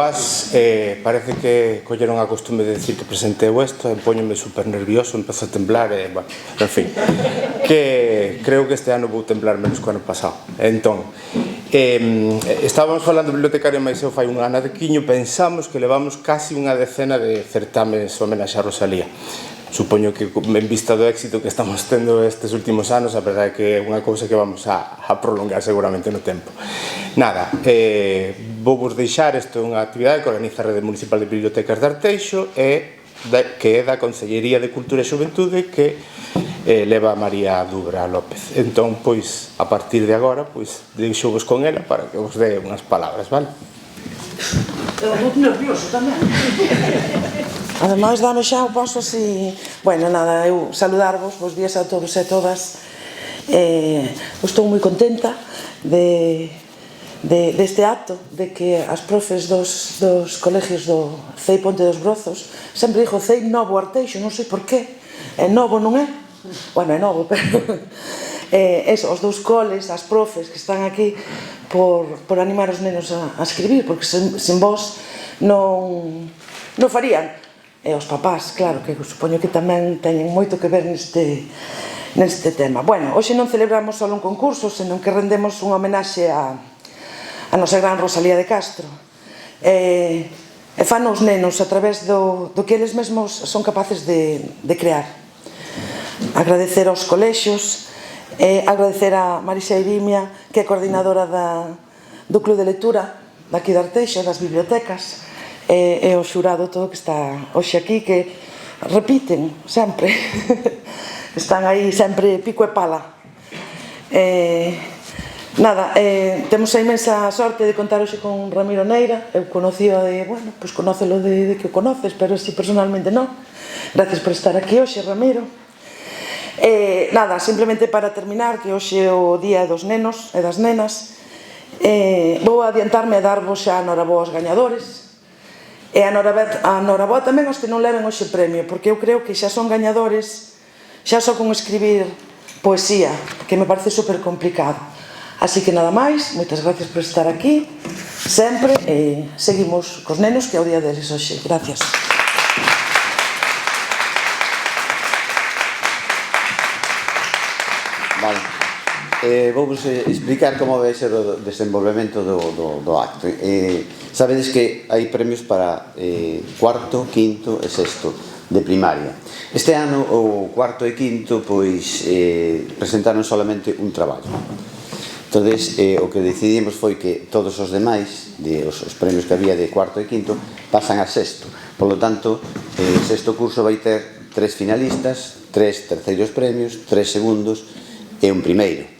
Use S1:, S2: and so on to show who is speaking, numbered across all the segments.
S1: Boas, parece que colleron a costume de decir que presenteu isto e poñome super nervioso, empezo a temblar e, bueno, en fin, que creo que este ano vou temblar menos que o ano pasado. Entón, estábamos falando do bibliotecario máis eu fai un ano de quiño, pensamos que levamos casi unha decena de certames homenaxe a Rosalía. Supoño que en vista do éxito que estamos tendo estes últimos anos, a verdade é que é unha cousa que vamos a prolongar seguramente no tempo. Nada, vou vos deixar, isto é unha actividade que organiza a Rede Municipal de Bibliotecas de Arteixo e que é da Consellería de Cultura e Xuventude que leva a María Dubra López. Entón, pois, a partir de agora, pois, deixo-vos con ela para que vos dé unhas palabras, vale?
S2: Eu estou nervioso tamén. Ademais, dame xa o paso así... Bueno, nada, eu saludarvos, bons días a todos e a todas. Estou moi contenta deste acto, de que as profes dos colegios do CEI Ponte dos Brozos, sempre dixo CEI Novo Arteixo, non sei por qué, é novo, non é? Bueno, é novo, pero... os dous coles, as profes que están aquí por animar os nenos a escribir, porque sen vos non farían. E os papás, claro, que supoño que tamén teñen moito que ver neste tema. Bueno, hoxe non celebramos só un concurso, senón que rendemos unha homenaxe a nosa gran Rosalía de Castro. E fan os nenos a través do que eles mesmos son capaces de crear. Agradecer aos colexios, agradecer a Marisa Irimia, que é coordinadora do Club de Lectura daqui de Arteixo, das bibliotecas, e o xurado todo que está hoxe aquí, que repiten sempre, están aí sempre pico e pala. Nada, temos a inmensa sorte de contar hoxe con Ramiro Neira. Eu conocío bueno, pois conócelo de que o conoces, pero si personalmente non. Gracias por estar aquí hoxe, Ramiro. Nada, simplemente para terminar, que hoxe é o día dos nenos e das nenas, vou adiantarme a darvos xa a noraboa aos gañadores. E a noraboa tamén aos que non leven hoxe premio, porque eu creo que xa son gañadores xa só con escribir poesía, que me parece super complicado. Así que nada máis, moitas gracias por estar aquí sempre, e seguimos cos nenos, que é o día deles hoxe. Gracias.
S3: Vale. Vou-vos explicar como vai ser o desenvolvemento do acto. Sabedes que hai premios para cuarto, quinto e sexto de primaria. Este ano o cuarto e quinto pois presentaron solamente un traballo. Entonces, o que decidimos foi que todos os demais, os premios que había de cuarto e quinto, pasan a sexto. Por lo tanto, o sexto curso vai ter 3 finalistas, 3 terceiros premios, 3 segundos e un primeiro.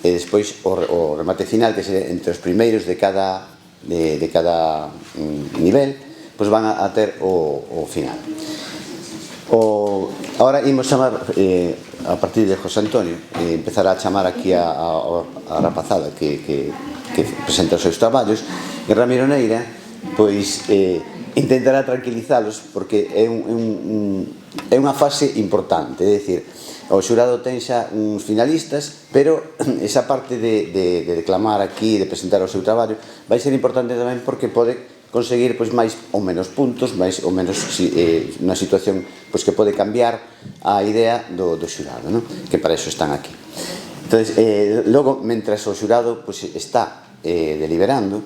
S3: E despois o remate final, que será entre os primeiros de cada nivel, pois van a ter o final. Ahora imos chamar a partir de José Antonio, empezará a chamar aquí a rapazada que presenta os seus traballos, e Ramiro Neira pois intentará tranquilizalos, porque é unha fase importante, é dicir, o xurado ten xa uns finalistas, pero esa parte de declamar aquí, de presentar o seu traballo, vai ser importante tamén porque pode conseguir máis ou menos puntos, máis ou menos unha situación que pode cambiar a idea do xurado, que para iso están aquí. Logo, mentras o xurado está deliberando,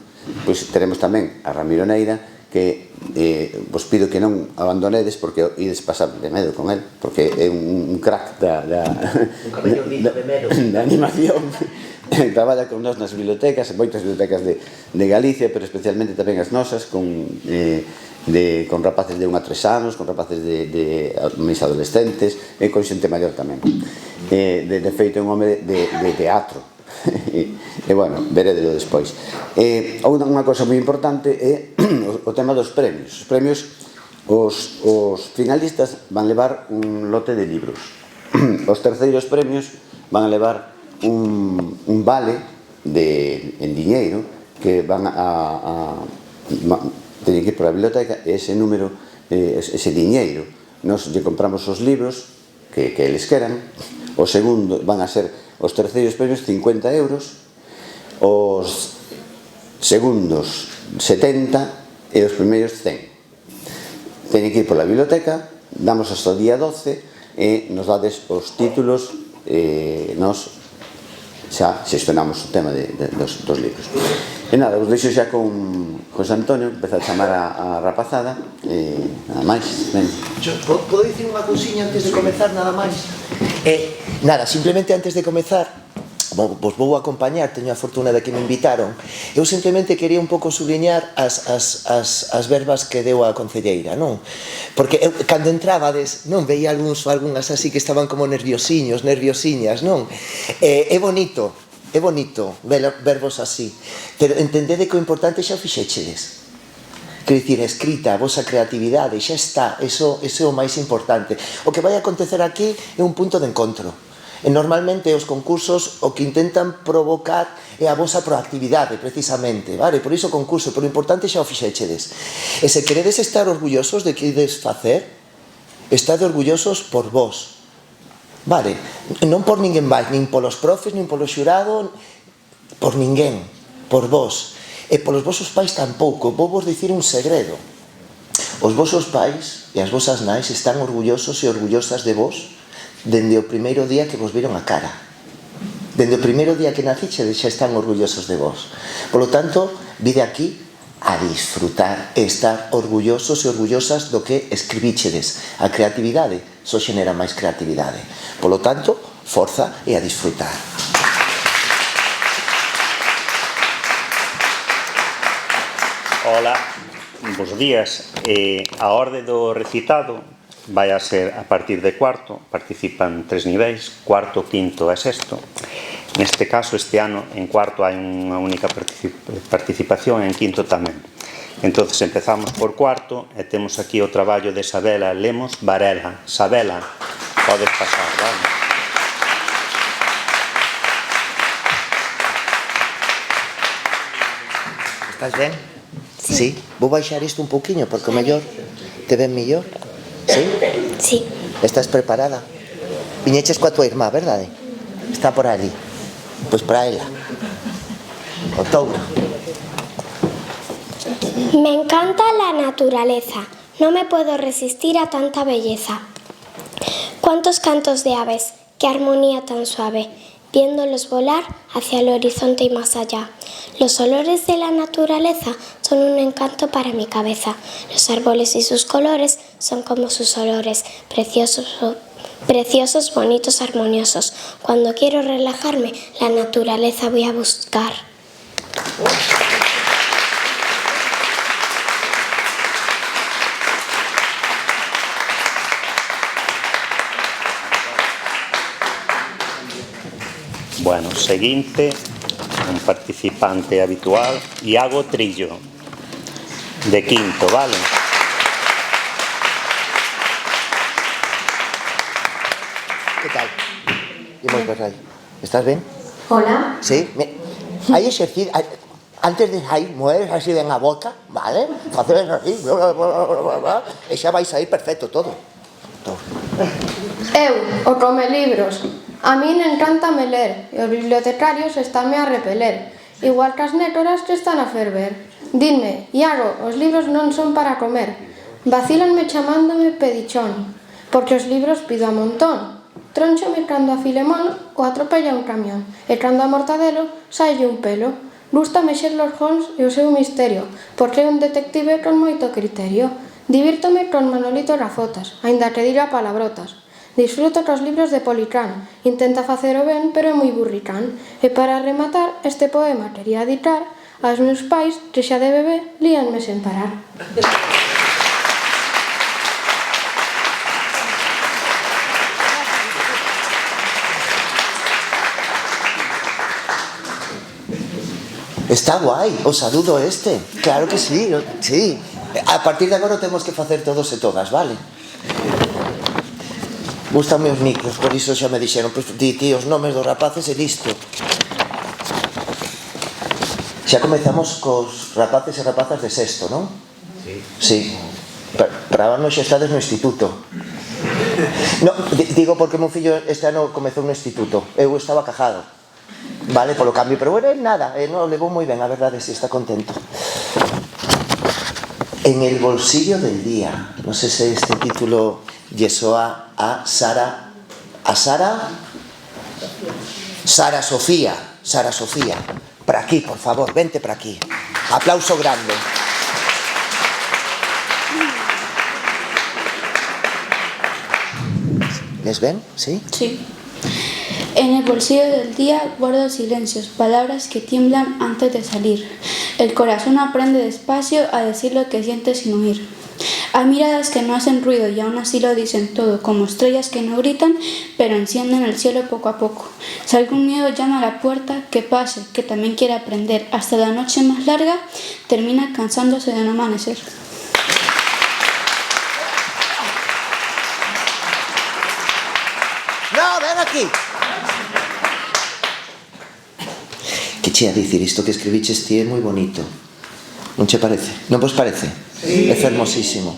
S3: teremos tamén a Ramiro Neira, que vos pido que non abandonedes, porque ides pasar de medo con el, porque é un crack da animación. Traballa con nós nas bibliotecas, moitas bibliotecas de Galicia, pero especialmente tamén as nosas, con rapaces de 1 a 3 anos, con rapaces de máis adolescentes, e con xente maior tamén. De feito, é un home de teatro. E, bueno, veredelo despois. Unha cosa moi importante é o tema dos premios. Os premios, os finalistas van levar un lote de libros. Os terceiros premios van a levar un vale en diñeiro que van a teñen que ir por a biblioteca, e ese número, ese diñeiro, nos lle compramos os libros que eles queran. O segundo van a ser os terceiros premios 50 euros, os segundos 70 e os primeiros 100. Teñen que ir pola biblioteca, damos hasta o día 12 e nos dades os títulos, nos xa xestionamos o tema dos libros. E nada, vos deixo xa con José Antonio, empeza a chamar a rapazada e nada máis.
S4: Podo dicir unha cousiña antes de comezar, nada máis? Nada, simplemente antes de comezar, vos vou acompañar, teño a fortuna de que me invitaron. Eu simplemente quería un pouco subliñar as verbas que deu a concelleira, non? Porque eu, cando entrábades, non, veía algúns ou algunhas así que estaban como nerviosiños, nerviosiñas, non? É bonito verbos así, pero entendede que o importante xa o fixéchedes. Quer dicir, escrita, a vosa creatividade, xa está, eso é o máis importante. O que vai acontecer aquí é un punto de encontro. E normalmente os concursos o que intentan provocar é a vosa proactividade, precisamente, vale? Por iso o concurso, pero o importante xa o fixéchedes. E se queredes estar orgullosos de que ides facer, estade orgullosos por vos, vale? Non por ninguén máis, nin polos profes, nin polo xurado, por ninguén, por vos. E polos vosos pais tampouco. Vou vos dicir un segredo. Os vosos pais e as vosas nais están orgullosos e orgullosas de vos dende o primeiro día que vos viron a cara. Dende o primeiro día que nacichedes xa están orgullosos de vos. Polo tanto, vide aquí a disfrutar e estar orgullosos e orgullosas do que escribíchedes. A creatividade só xenera máis creatividade. Polo tanto, forza e a disfrutar.
S5: Hola, bos días. A orde do recitado vai a ser a partir de cuarto, participan 3 niveis, cuarto, quinto e sexto. Neste caso, este ano, en cuarto hai unha única participación, en quinto tamén. Entón, empezamos por cuarto e temos aquí o traballo de Sabela Lemos Varela. Sabela, podes pasar, vale?
S4: Estás ben? Sí. Vou baixar isto un pouquiño, porque o mellor te ven mellor. Sí?
S6: Sí.
S4: Estás preparada? Viñeches coa tua irmá, verdade? Está por ali. Pois para ela. O touro.
S6: Me encanta la naturaleza. No me puedo resistir a tanta belleza. Cuántos cantos de aves, qué armonía tan suave, viéndolos volar hacia el horizonte y más allá. Los olores de la naturaleza son un encanto para mi cabeza. Los árboles y sus colores son como sus olores, preciosos, bonitos, armoniosos. Cuando quiero relajarme, la naturaleza voy a buscar.
S5: Bueno, seguinte, un participante habitual, Iago Trillo, de quinto, vale?
S4: Que tal? Imos por aí. Estás ben?
S6: Hola.
S4: Sí? Hai exercicio, antes de sair, mueves así ben a boca, vale? Facedes así, e xa vais a ir perfecto todo.
S7: Eu, o come libros. A min encántame ler e os bibliotecarios estanme a repeler, igual que as nétoras que están a ferver. Dime, Iago, os libros non son para comer. Vacílanme chamándome pedichón, porque os libros pido a montón. Trónchome cando a Filemón o atropella un camión, e cando a Mortadelo saille un pelo. Gústame Sherlock Holmes e o seu misterio, porque é un detective con moito criterio. Divírtome con Manolito Rafotas, aínda que diga palabrotas. Disfruto cos libros de Policán, intenta facer o ben, pero é moi burricán. E para rematar, este poema quería dedicar aos meus pais que xa de bebé líanme sen parar.
S4: Está guai, o saludo este. Claro que sí, sí. A partir de agora temos que facer todos e todas, vale? Gústanme os micros, por iso xa me dixeron, pois di os nomes dos rapaces e listo. Xa comezamos cos rapaces e rapazas de sexto, non? Sí. Para vos xa estades no instituto. No, digo porque o meu fillo este ano comezou no instituto. Eu estaba cajado. Vale, polo cambio, pero bueno, nada, non, levou moi ben, a verdade, si está contento. En el bolsillo del día. No sé si este título soa a Sara. ¿A Sara? Sara Sofía. Sara Sofía. Para aquí, por favor, vente para aquí. Aplauso grande. ¿Les ven? ¿Sí?
S8: Sí. En el bolsillo del día guardo silencios, palabras que tiemblan antes de salir. El corazón aprende despacio a decir lo que siente sin huir. Hay miradas que no hacen ruido y aún así lo dicen todo, como estrellas que no gritan, pero encienden el cielo poco a poco. Si algún miedo llama a la puerta, que pase, que también quiere aprender. Hasta la noche más larga termina cansándose de no amanecer.
S4: No, ven aquí. Que che a dicir, isto que escribiches ti é moi bonito. Non che parece? Non vos parece? Sí. É fermosísimo.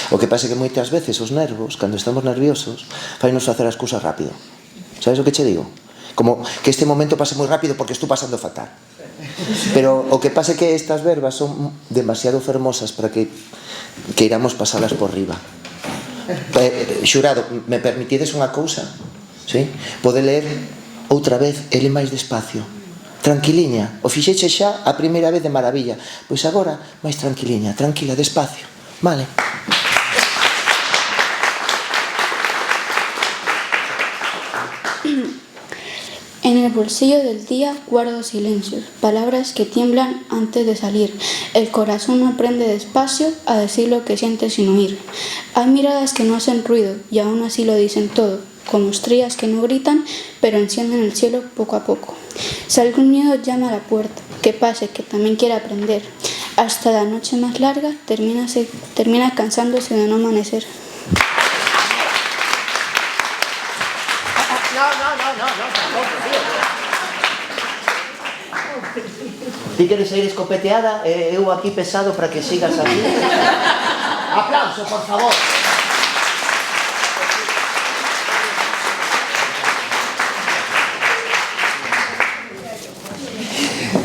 S4: O que pasa é que moitas veces os nervos, cando estamos nerviosos, fainos facer as cousas rápido. Sabes o que che digo? Como que este momento pase moi rápido porque estou pasando fatal. Pero o que pasa é que estas verbas son demasiado fermosas para que queiramos pasalas por riba. Xurado, me permitides unha cousa? Sí? Pode ler outra vez ele máis despacio. Tranquiliña, o fixeche xa a primeira vez de maravilla. Pois agora, máis tranquiliña, tranquila, despacio. Vale.
S8: En el bolsillo del día guardo silencios, palabras que tiemblan antes de salir. El corazón aprende despacio a decir lo que siente sin huir. Hay miradas que no hacen ruido y aún así lo dicen todo, como estrellas que no gritan, pero encienden el cielo poco a poco. Si algún miedo llama a la puerta, que pase, que también quiere aprender. Hasta la noche más larga termina cansándose de no amanecer.
S4: Ti queres ir escopeteada e eu aquí pesado para que sigas así. Aplauso, por favor.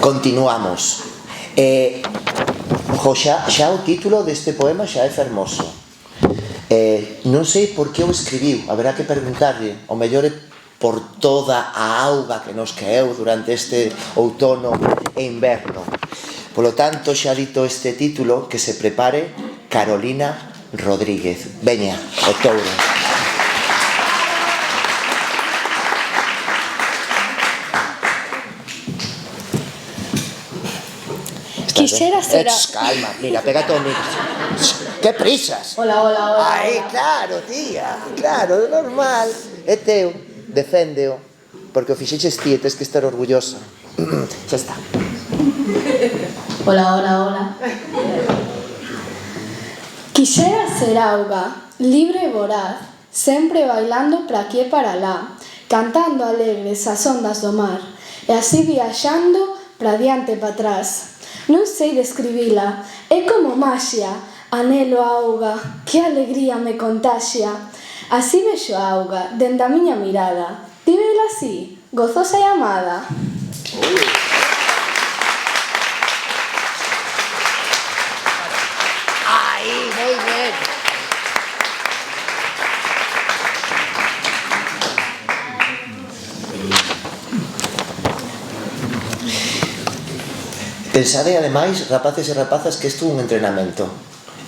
S4: Continuamos. Xa o título deste poema xa é fermoso. Non sei por que o escribiu, haberá que preguntarlle. O mellor é por toda a auga que nos caeu durante este outono e inverno. Polo tanto, xa dito este título, que se prepare Carolina Rodríguez. Veña, o touro.
S9: Quixera ser a...
S4: Calma, mira, pégate o micro. Que prisas.
S9: Hola, hola, hola.
S4: Aí, claro, tía, claro, normal. É teu, deféndeo, porque o fixeches ti e tes que estar orgullosa. Xa está.
S9: Hola, hola, hola. Quixera ser auga, libre e voraz, sempre bailando para aquí e para lá, cantando alegres as ondas do mar, e así viaxando para diante e para atrás. Non sei describila, é como maxia, anelo a auga, que alegría me contaxia. Así vexo a auga, dende a miña mirada, ti vela así, gozosa e amada.
S4: Aí, moi ben. Pensade, ademais, rapaces e rapazas, que isto é un entrenamento.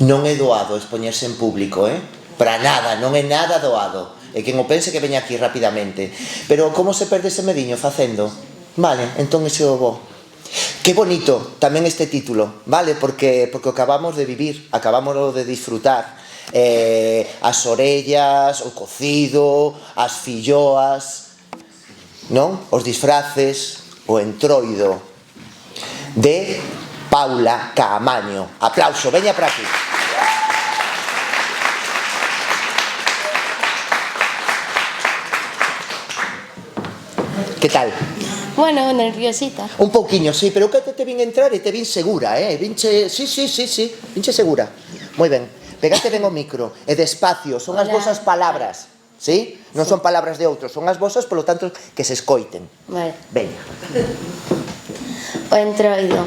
S4: Non é doado expoñerse en público, Para nada, non é nada doado. E quen o pense que veña aquí rapidamente. Pero como se perde ese mediño facendo? Vale, entón ese o bo. Que bonito tamén este título, vale? Porque o acabamos de vivir, acabamos de disfrutar. As orellas, o cocido, as filloas, non? Os disfraces, o entroido de Paula Caamaño. Aplauso, veña para aquí. Que tal?
S9: Bueno, nerviosita.
S4: Un pouquiño, sí, pero que te vin entrar e te vin segura, Vinche, sí, vinche segura. Moi ben, pegate ben o micro, e despacio, son as vosas palabras, sí? Non son palabras de outros, son as vosas, polo tanto, que se escoiten.
S9: Vale.
S4: Veña.
S9: O entroido.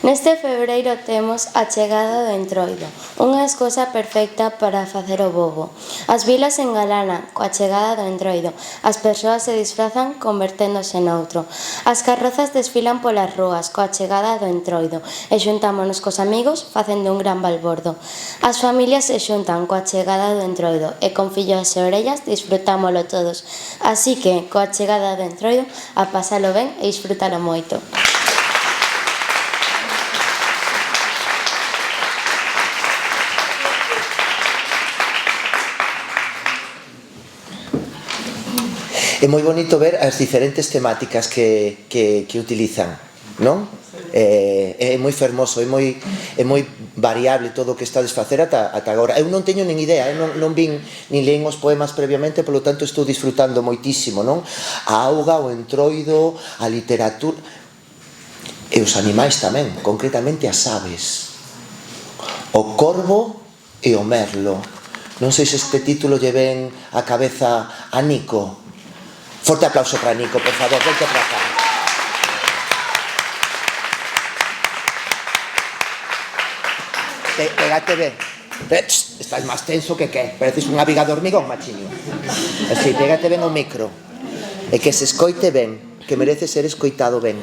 S10: Neste febreiro temos a chegada do Entroido, unha excusa perfecta para facer o bobo. As vilas se engalanan coa chegada do Entroido, as persoas se disfrazan converténdose noutro. As carrozas desfilan polas rúas coa chegada do Entroido e xuntámonos cos amigos facendo un gran balbordo. As familias se xuntan coa chegada do Entroido e con fillos e orellas disfrutámolo todos. Así que, coa chegada do Entroido, a pasalo ben e disfrutalo moito.
S4: É moi bonito ver as diferentes temáticas que utilizan, non? É moi fermoso, é moi variable todo o que estades facer ata agora. Eu non teño nin idea, non vin nin leín os poemas previamente, polo tanto estou disfrutando moitísimo, non? A auga, o entroido, a literatura e os animais tamén, concretamente as aves, o corvo e o merlo. Non sei se este título lle ven a cabeza a Nico. Forte aplauso para Nico, por favor, vente para acá. Pégate ben. Estás máis tenso que qué? Pareces unha viga de hormigón, machiño. Así, pégate ben ao micro. E que se escoite ben, que merece ser escoitado ben.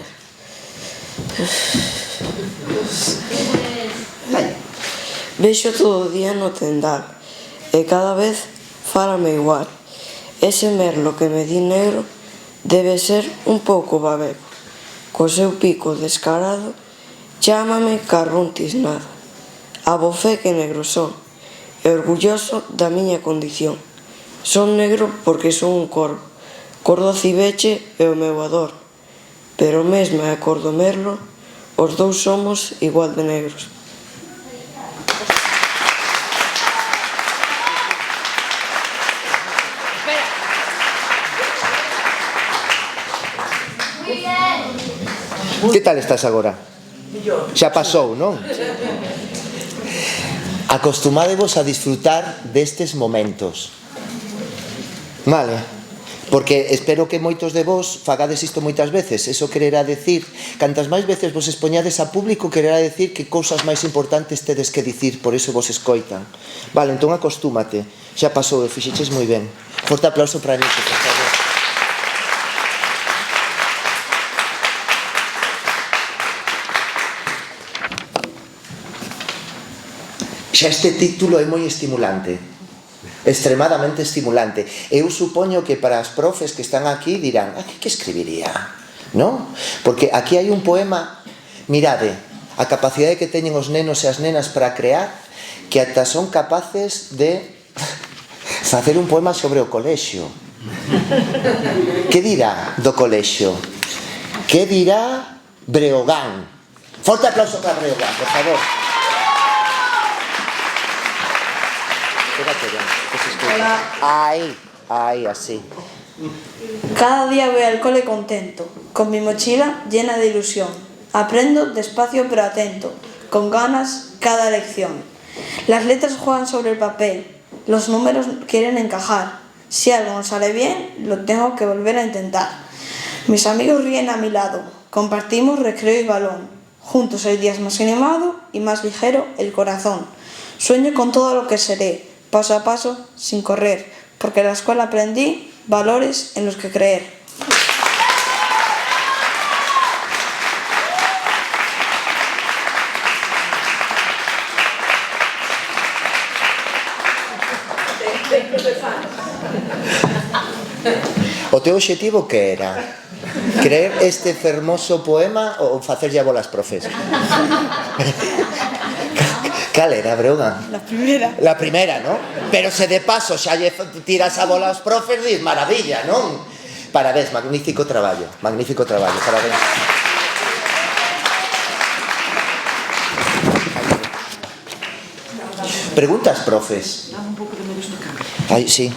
S11: Vexo todo o día no tendal e cada vez fálame igual. Ese merlo que me di negro debe ser un pouco babego. Co seu pico descarado chámame carrón tisnado. Abofé que negro son e orgulloso da miña condición. Son negro porque son un corvo, cor do cibeche e o meu ador. Pero mesmo a cor do merlo, os dous somos igual de negros.
S4: Que tal estás agora? Xa pasou, non? Acostumadevos a disfrutar destes momentos. Vale? Porque espero que moitos de vos fagades isto moitas veces. Eso quererá decir, cantas máis veces vos expoñades a público, quererá decir que cousas máis importantes tedes que dicir, por iso vos escoitan. Vale, entón acostúmate. Xa pasou e fixeches moi ben. Forte aplauso para Nico, por favor. Xa este título é moi estimulante, extremadamente estimulante. Eu supoño que para as profes que están aquí dirán, que escribiría? Non? Porque aquí hai un poema, mirade, a capacidade que teñen os nenos e as nenas para crear, que ata son capaces de facer un poema sobre o colexio. Que dirá do colexio? Que dirá Breogán? Forte aplauso para Breogán, por favor.
S12: Hola.
S4: Ay, así.
S12: Cada día voy al cole contento, con mi mochila llena de ilusión. Aprendo despacio pero atento, con ganas cada lección. Las letras juegan sobre el papel, los números quieren encajar. Si algo no sale bien, lo tengo que volver a intentar. Mis amigos ríen a mi lado, compartimos recreo y balón. Juntos el día es más animado y más ligero el corazón. Sueño con todo lo que seré, paso a paso, sin correr, porque en la escuela aprendí valores en los que creer.
S4: O teu obxectivo que era? Creer este fermoso poema ou facerlle a bolas profes? Cal era, Breogán?
S12: La primera.
S4: La primera, non? Pero se de paso xa lle tiras a bolas profes, dis maravilla, non? Parabéns, magnífico traballo, parabéns. Preguntas, profes? Ai, sí.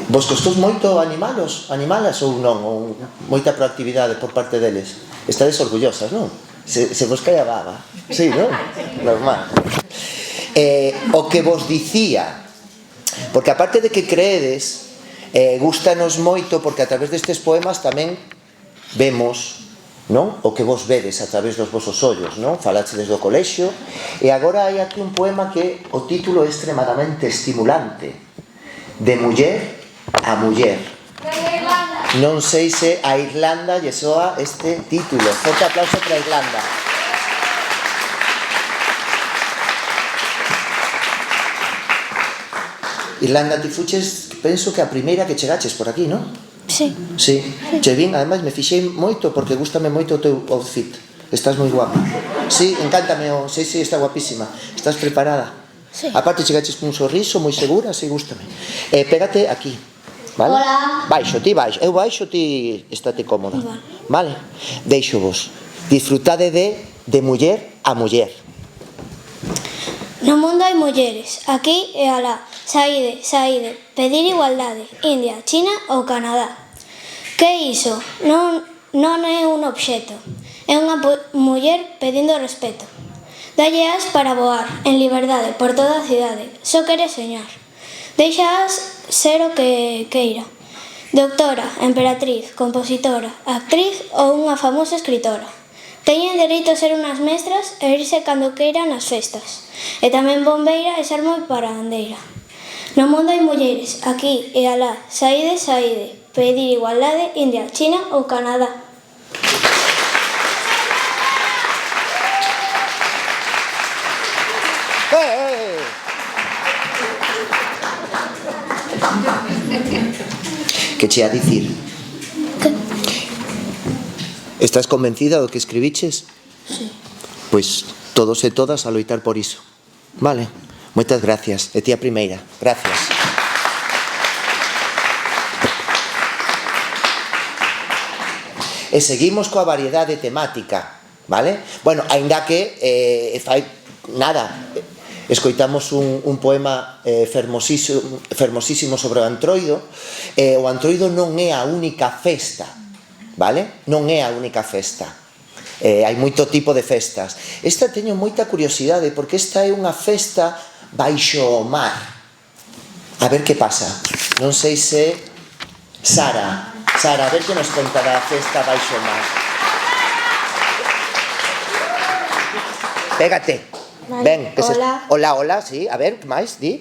S4: Vos costou moito animalas ou non? Ou moita proactividade por parte deles? Estades orgullosas, non? Se vos cae a baba. Sí, non? Normal. O que vos dicía, porque aparte de que creedes, gústanos moito porque a través destes poemas tamén vemos non? O que vos vedes a través dos vosos ollos, non? Falache desde o colexio, e agora hai aquí un poema que o título é extremadamente estimulante, De muller a muller. Non sei se a Irlanda lle soa este título. Forte aplauso para Irlanda. Irlanda, ti fuches, penso que a primeira que chegaches por aquí, non?
S6: Sí.
S4: Sí, che vin, ademais me fixei moito porque gústame moito o teu outfit. Estás moi guapa. Sí, encántame o... Sí, está guapísima. Estás preparada?
S6: Sí.
S4: Aparte chegaches con un sorriso moi segura, sí, gústame. Pégate aquí, vale?
S6: Hola.
S4: Baixo, ti baixo. Eu baixo, ti estate cómoda. Vale? Deixo vos. Disfrutade de muller a muller.
S6: No mundo hai mulleres, aquí e alá. Saíde, pedir igualdade. India, China ou Canadá. Que é iso? Non é un obxeto. É unha muller pedindo respeto. Dalle as para voar, en liberdade, por toda a cidade. Só quere soñar. Deixaas ser o que queira. Doctora, emperatriz, compositora, actriz ou unha famosa escritora. Teñen dereito a ser unhas mestras e irse cando queiran nas festas. E tamén bombeira e ser moi parandeira. No mundo hai mulleres, aquí e alá. Saíde, pedir igualdade, India, China ou Canadá.
S4: Que che a dicir? Estás convencida do que escribiches?
S6: Sí.
S4: Pois todos e todas a loitar por iso. Vale? Moitas gracias. E ti a primeira. Gracias. E seguimos coa variedade temática, vale? Bueno, aínda que fai nada, escoitamos un poema fermosísimo sobre o Antroido. O Antroido non é a única festa, vale? Non é a única festa. Hai moito tipo de festas. Esta teño moita curiosidade porque esta é unha festa baixo o mar. A ver que pasa. Non sei se... Sara, a ver que nos conta da festa baixo o mar. Pégate.
S7: Vale.
S4: Ben, que
S7: Hola.
S4: Hola, sí, a ver, máis, di.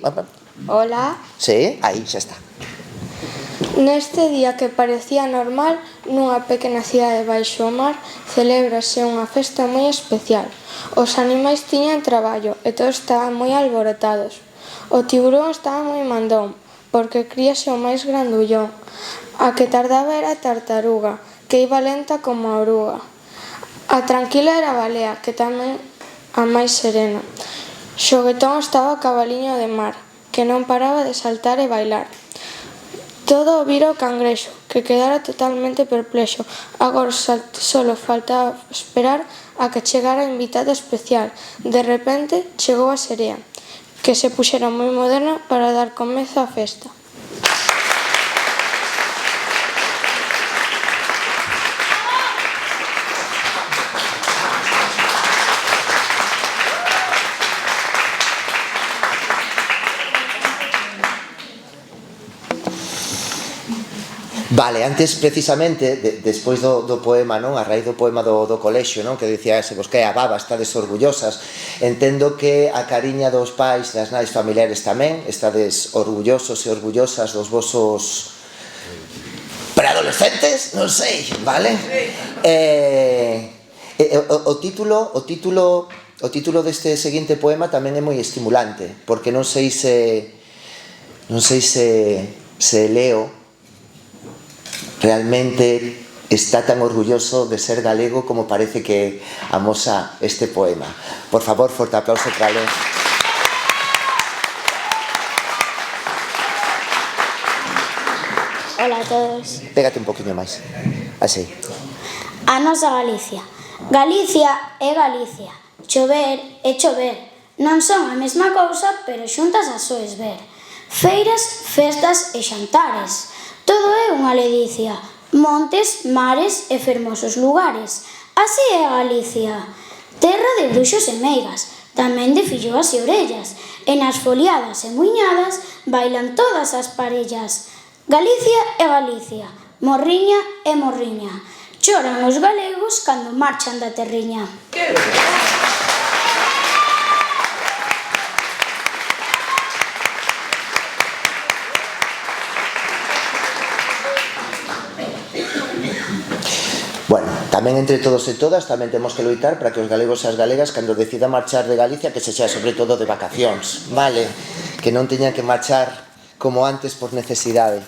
S7: Hola.
S4: Sí, aí, xa está.
S7: Neste día que parecía normal, nunha pequena cidade baixo o mar, celébrase unha festa moi especial. Os animais tiñan traballo e todos estaban moi alborotados. O tiburón estaba moi mandón, porque críase o máis grandullón. A que tardaba era a tartaruga, que iba lenta como a oruga. A tranquila era a balea, que tamén a máis serena. Xoguetón estaba o cabaliño de mar, que non paraba de saltar e bailar. Todo o vira o cangrexo, que quedara totalmente perplexo. Agora solo faltaba esperar a que chegara a invitada especial. De repente chegou a serea, que se puxera moi moderna para dar comezo á festa.
S4: Vale, antes precisamente, despois do poema, non? A raíz do poema do colexio, non? Que dicía, se vos cae a baba, estades orgullosas. Entendo que a cariña dos pais, das nais familiares tamén, estades orgullosos e orgullosas dos vosos preadolescentes, non sei, vale? O título deste seguinte poema tamén é moi estimulante, porque non sei se Leo realmente está tan orgulloso de ser galego como parece que amosa este poema. Por favor, forte aplauso para Leo.
S6: Hola a todos.
S4: Pégate un poquinho máis. Así.
S6: A nosa Galicia. Galicia é Galicia. Chover é chover. Non son a mesma cousa, pero xuntas as soes ver. Feiras, festas e xantares. Todo é unha ledicia, montes, mares e fermosos lugares. Así é Galicia, terra de bruxos e meigas, tamén de filloas e orellas, e nas foliadas e muiñadas bailan todas as parellas. Galicia é Galicia, morriña e morriña,
S13: Choran os galegos cando marchan da terriña.
S4: Bueno, tamén entre todos e todas tamén temos que loitar para que os galegos e as galegas cando decidan marchar de Galicia que se xa sobre todo de vacacións, vale? Que non teñan que marchar como antes por necesidade.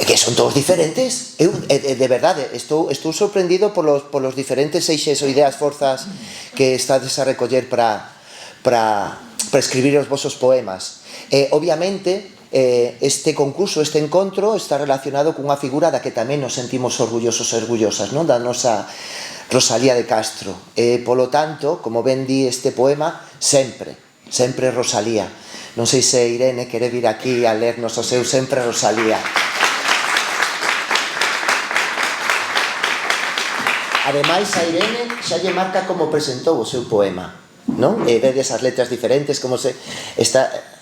S4: Que son todos diferentes. Eu, de verdade, estou sorprendido polos diferentes eixes ou ideas forzas que estades a recoller para escribir os vosos poemas. Obviamente, este concurso, este encontro está relacionado cunha figura da que tamén nos sentimos orgullosos e orgullosas, non? Da nosa Rosalía de Castro. Polo tanto, como ben di este poema, sempre Rosalía. Non sei se Irene quere vir aquí a lernos o seu Sempre Rosalía. Ademais, a Irene xa lle marca como presentou o seu poema, non? Vedes as letras diferentes, como se...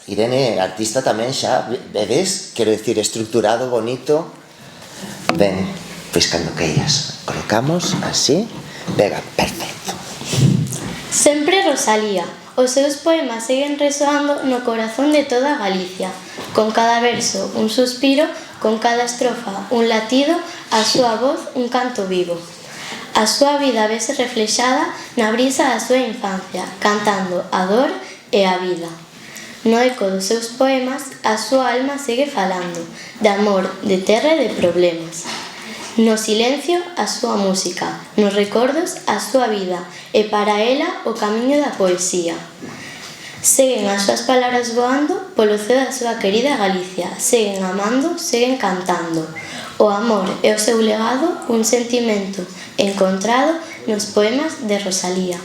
S4: Irene, artista tamén xa, vedes? Quero dicir, estructurado, bonito. Ben, pois cando queiras. Colocamos así. Venga, perfecto.
S10: Sempre Rosalía. Os seus poemas seguen resoando no corazón de toda Galicia. Con cada verso un suspiro, con cada estrofa un latido, a súa voz un canto vivo. A súa vida vese reflexada na brisa da súa infancia, cantando a dor e a vida. No eco dos seus poemas, a súa alma segue falando de amor, de terra e de problemas. No silencio, a súa música, nos recordos, a súa vida e para ela o camiño da poesía. Seguen as súas palabras voando polo ceo da súa querida Galicia, seguen amando, seguen cantando. O amor e o seu legado, un sentimento encontrado nos poemas de Rosalía.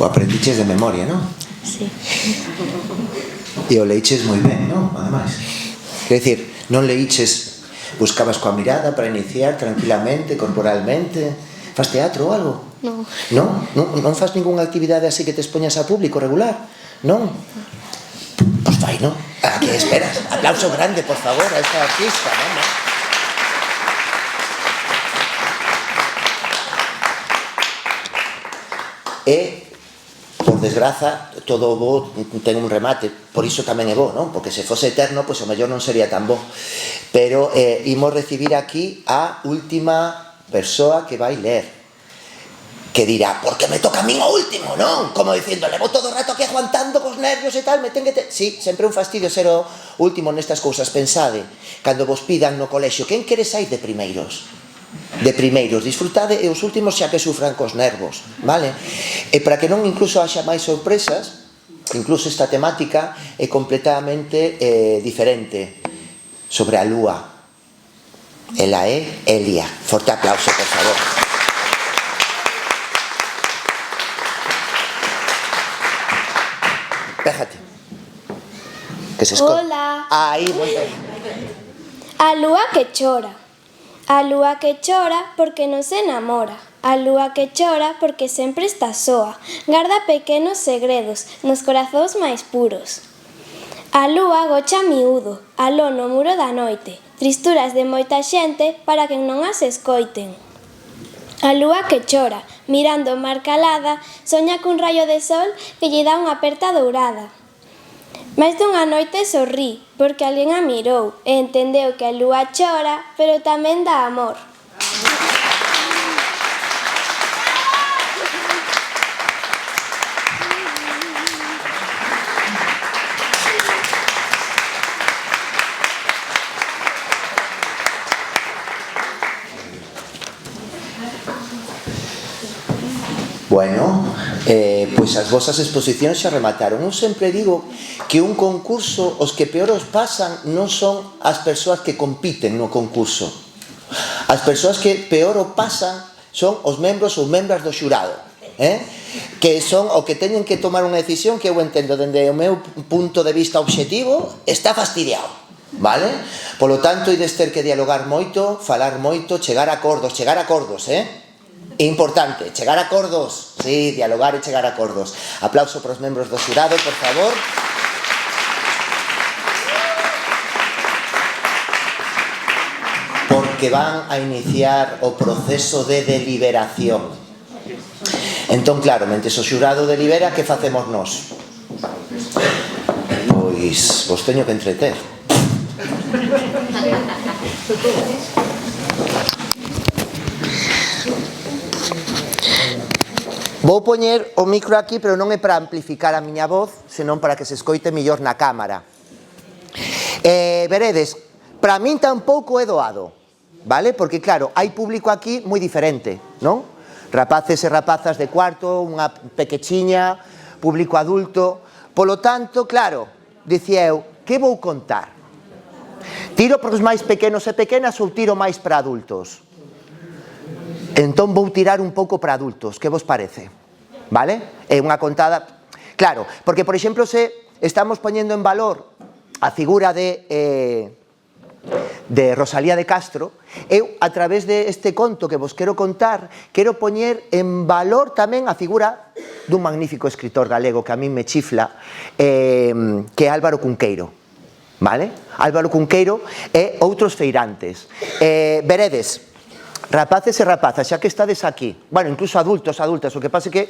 S4: O aprendiches de memoria, non?
S10: Sí.
S4: E o leiches moi ben, non? Ademais. Quer dicir, non leiches, buscabas coa mirada para iniciar tranquilamente, corporalmente. Faz teatro ou algo?
S10: Non.
S4: Non faz ningunha actividade así que te expoñas a público regular? Non? Pois vai, non? A que esperas? Aplauso grande, por favor, a esta artista, non? E, por desgraza, todo o bo ten un remate, por iso tamén é bo, non? Porque se fose eterno, pois o mellor non sería tan bo. Pero imos recibir aquí a última persoa que vai ler, que dirá, por que me toca a min o último, non? Como dicindo, levo todo o rato aquí aguantando cos nervios e tal, me ten que... Sí, sempre un fastidio ser o último nestas cousas. Pensade, cando vos pidan no colexio, quen quere sair de primeiros? De primeiros, disfrutade e os últimos xa que sufran cos nervos, vale? E para que non incluso haxa máis sorpresas, incluso esta temática é completamente diferente, sobre a lúa. Ela é Elia. Forte aplauso, por favor. Déjate. Que se esconde.
S6: Hola.
S4: Aí, moi ben.
S6: A lúa que chora. A lúa que chora porque non se enamora. A lúa que chora porque sempre está soa. Garda pequenos segredos nos corazóns máis puros. A lúa gocha miúdo, aló no muro da noite. Tristuras de moita xente para que non as escoiten. A lúa que chora, mirando o mar calada, soña cun raio de sol que lle dá unha aperta dourada. Mais dunha noite sorrí, porque alguén a mirou e entendeu que a lúa chora, pero tamén dá amor.
S4: Bueno, pois as vosas exposicións xa remataron. Eu sempre digo que un concurso, os que peor os pasan non son as persoas que compiten no concurso. As persoas que peor o pasan son os membros ou membras do xurado, que son o que teñen que tomar unha decisión que eu entendo dende o meu punto de vista obxectivo está fastidiado, vale? Polo tanto, ides ter que dialogar moito, falar moito, chegar a acordos, Importante, chegar a acordos. Sí, dialogar e chegar a acordos. Aplauso para os membros do xurado, por favor. Porque van a iniciar o proceso de deliberación. Entón, claro, mentres o xurado delibera, que facemos nós? Pois, vos teño que entreter. Vou poñer o micro aquí, pero non é para amplificar a miña voz, senón para que se escoite mellor na cámara. Veredes, para min tampouco é doado, vale? Porque claro, hai público aquí moi diferente, non? Rapaces e rapazas de cuarto, unha pequechiña, público adulto. Polo tanto, claro, dicía eu, que vou contar? Tiro para os máis pequenos e pequenas ou tiro máis para adultos? Entón vou tirar un pouco para adultos, que vos parece? Vale? É unha contada... Claro, porque, por exemplo, se estamos poñendo en valor a figura de Rosalía de Castro, eu, a través deste conto que vos quero contar, quero poñer en valor tamén a figura dun magnífico escritor galego que a min me chifla, que é Álvaro Cunqueiro. Vale? Álvaro Cunqueiro e outros feirantes. Veredes, rapaces e rapazas, xa que estades aquí, bueno, incluso adultos, adultas, o que pasa é que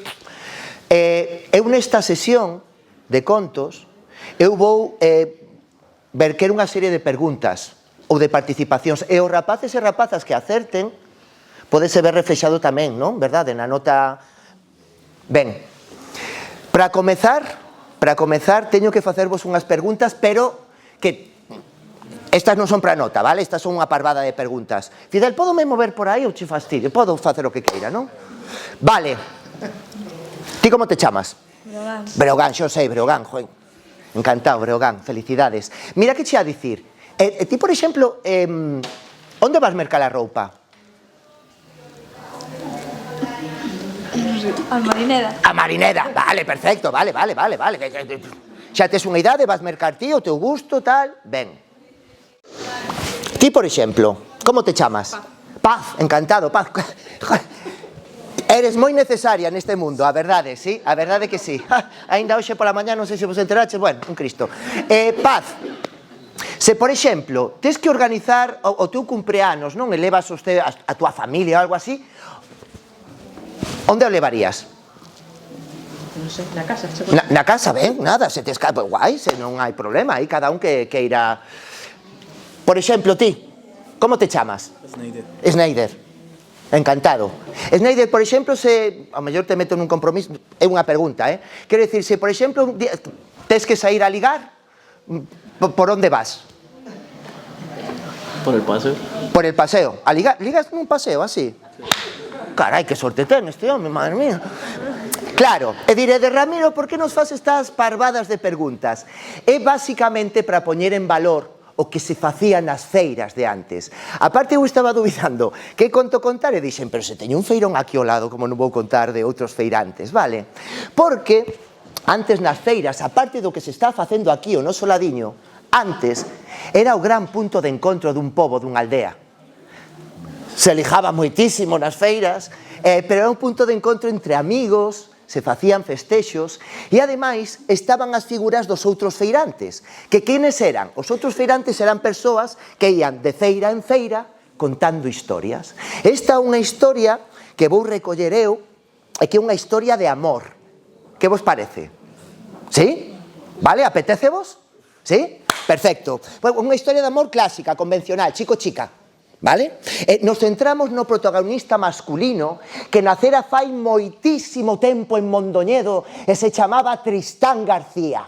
S4: eu nesta sesión de contos, eu vou verter unha serie de preguntas ou de participacións, e os rapaces e rapazas que acerten, podese ver reflexado tamén, non? Verdade? Na nota... Ben, para comezar, teño que facervos unhas preguntas, pero que... Estas non son para nota, vale? Estas son unha parvada de preguntas. Fidel, podo me mover por aí ou che fastidio? Podo facer o que queira, non? Vale. Ti como te chamas?
S12: Breogán.
S4: Breogán, xo sei, Breogán, joen. Encantado, Breogán, felicidades. Mira que che a dicir. Ti, por exemplo, onde vas mercar a roupa?
S12: A Marineda.
S4: A Marineda, vale, perfecto, vale. Xa tes unha idade, vas mercar ti, o teu gusto, tal, ben. Ti, por exemplo, como te chamas? Paz, encantado, Paz. Eres moi necesaria neste mundo, a verdade, sí? A verdade que sí. Ainda hoxe pola mañá, non sei se vos enteraches, bueno, un Cristo. Paz, se, por exemplo, tes que organizar o teu cumpleanos, non? E levas a tua familia ou algo así, onde o levarías?
S14: Non sei, na casa.
S4: Na casa, ben, nada, se te escapa, guai, se non hai problema, aí cada un que irá... Por exemplo, ti, como te chamas? Sneider. Encantado. Sneider, por exemplo, se... Ao mellor te meto nun compromiso, é unha pregunta, Quero dicir, se, por exemplo, tes que sair a ligar, por onde vas?
S14: Por el paseo.
S4: Por el paseo. A ligar? Ligas nun paseo, así? Carai, que sorte ten este home, madre mía. Claro, e diré de Ramiro, por que nos faz estas parvadas de preguntas? É basicamente para poñer en valor o que se facía nas feiras de antes. A parte, eu estaba dubidando que conto contar e dixen, pero se teño un feirón aquí ao lado, como non vou contar de outros feirantes, vale? Porque antes nas feiras, a parte do que se está facendo aquí o noso ladiño, antes era o gran punto de encontro dun pobo, dunha aldea. Se lijaba moitísimo nas feiras, pero era un punto de encontro entre amigos, se facían festexos e, ademais, estaban as figuras dos outros feirantes. Que quenes eran? Os outros feirantes eran persoas que ian de feira en feira contando historias. Esta é unha historia que vou recoller eu e que é unha historia de amor. Que vos parece? Sí? Vale? Apetecevos? Sí? Perfecto. Unha historia de amor clásica, convencional, chico-chica. Vale? Nos centramos no protagonista masculino que nacera fai moitísimo tempo en Mondoñedo e se chamaba Tristán García.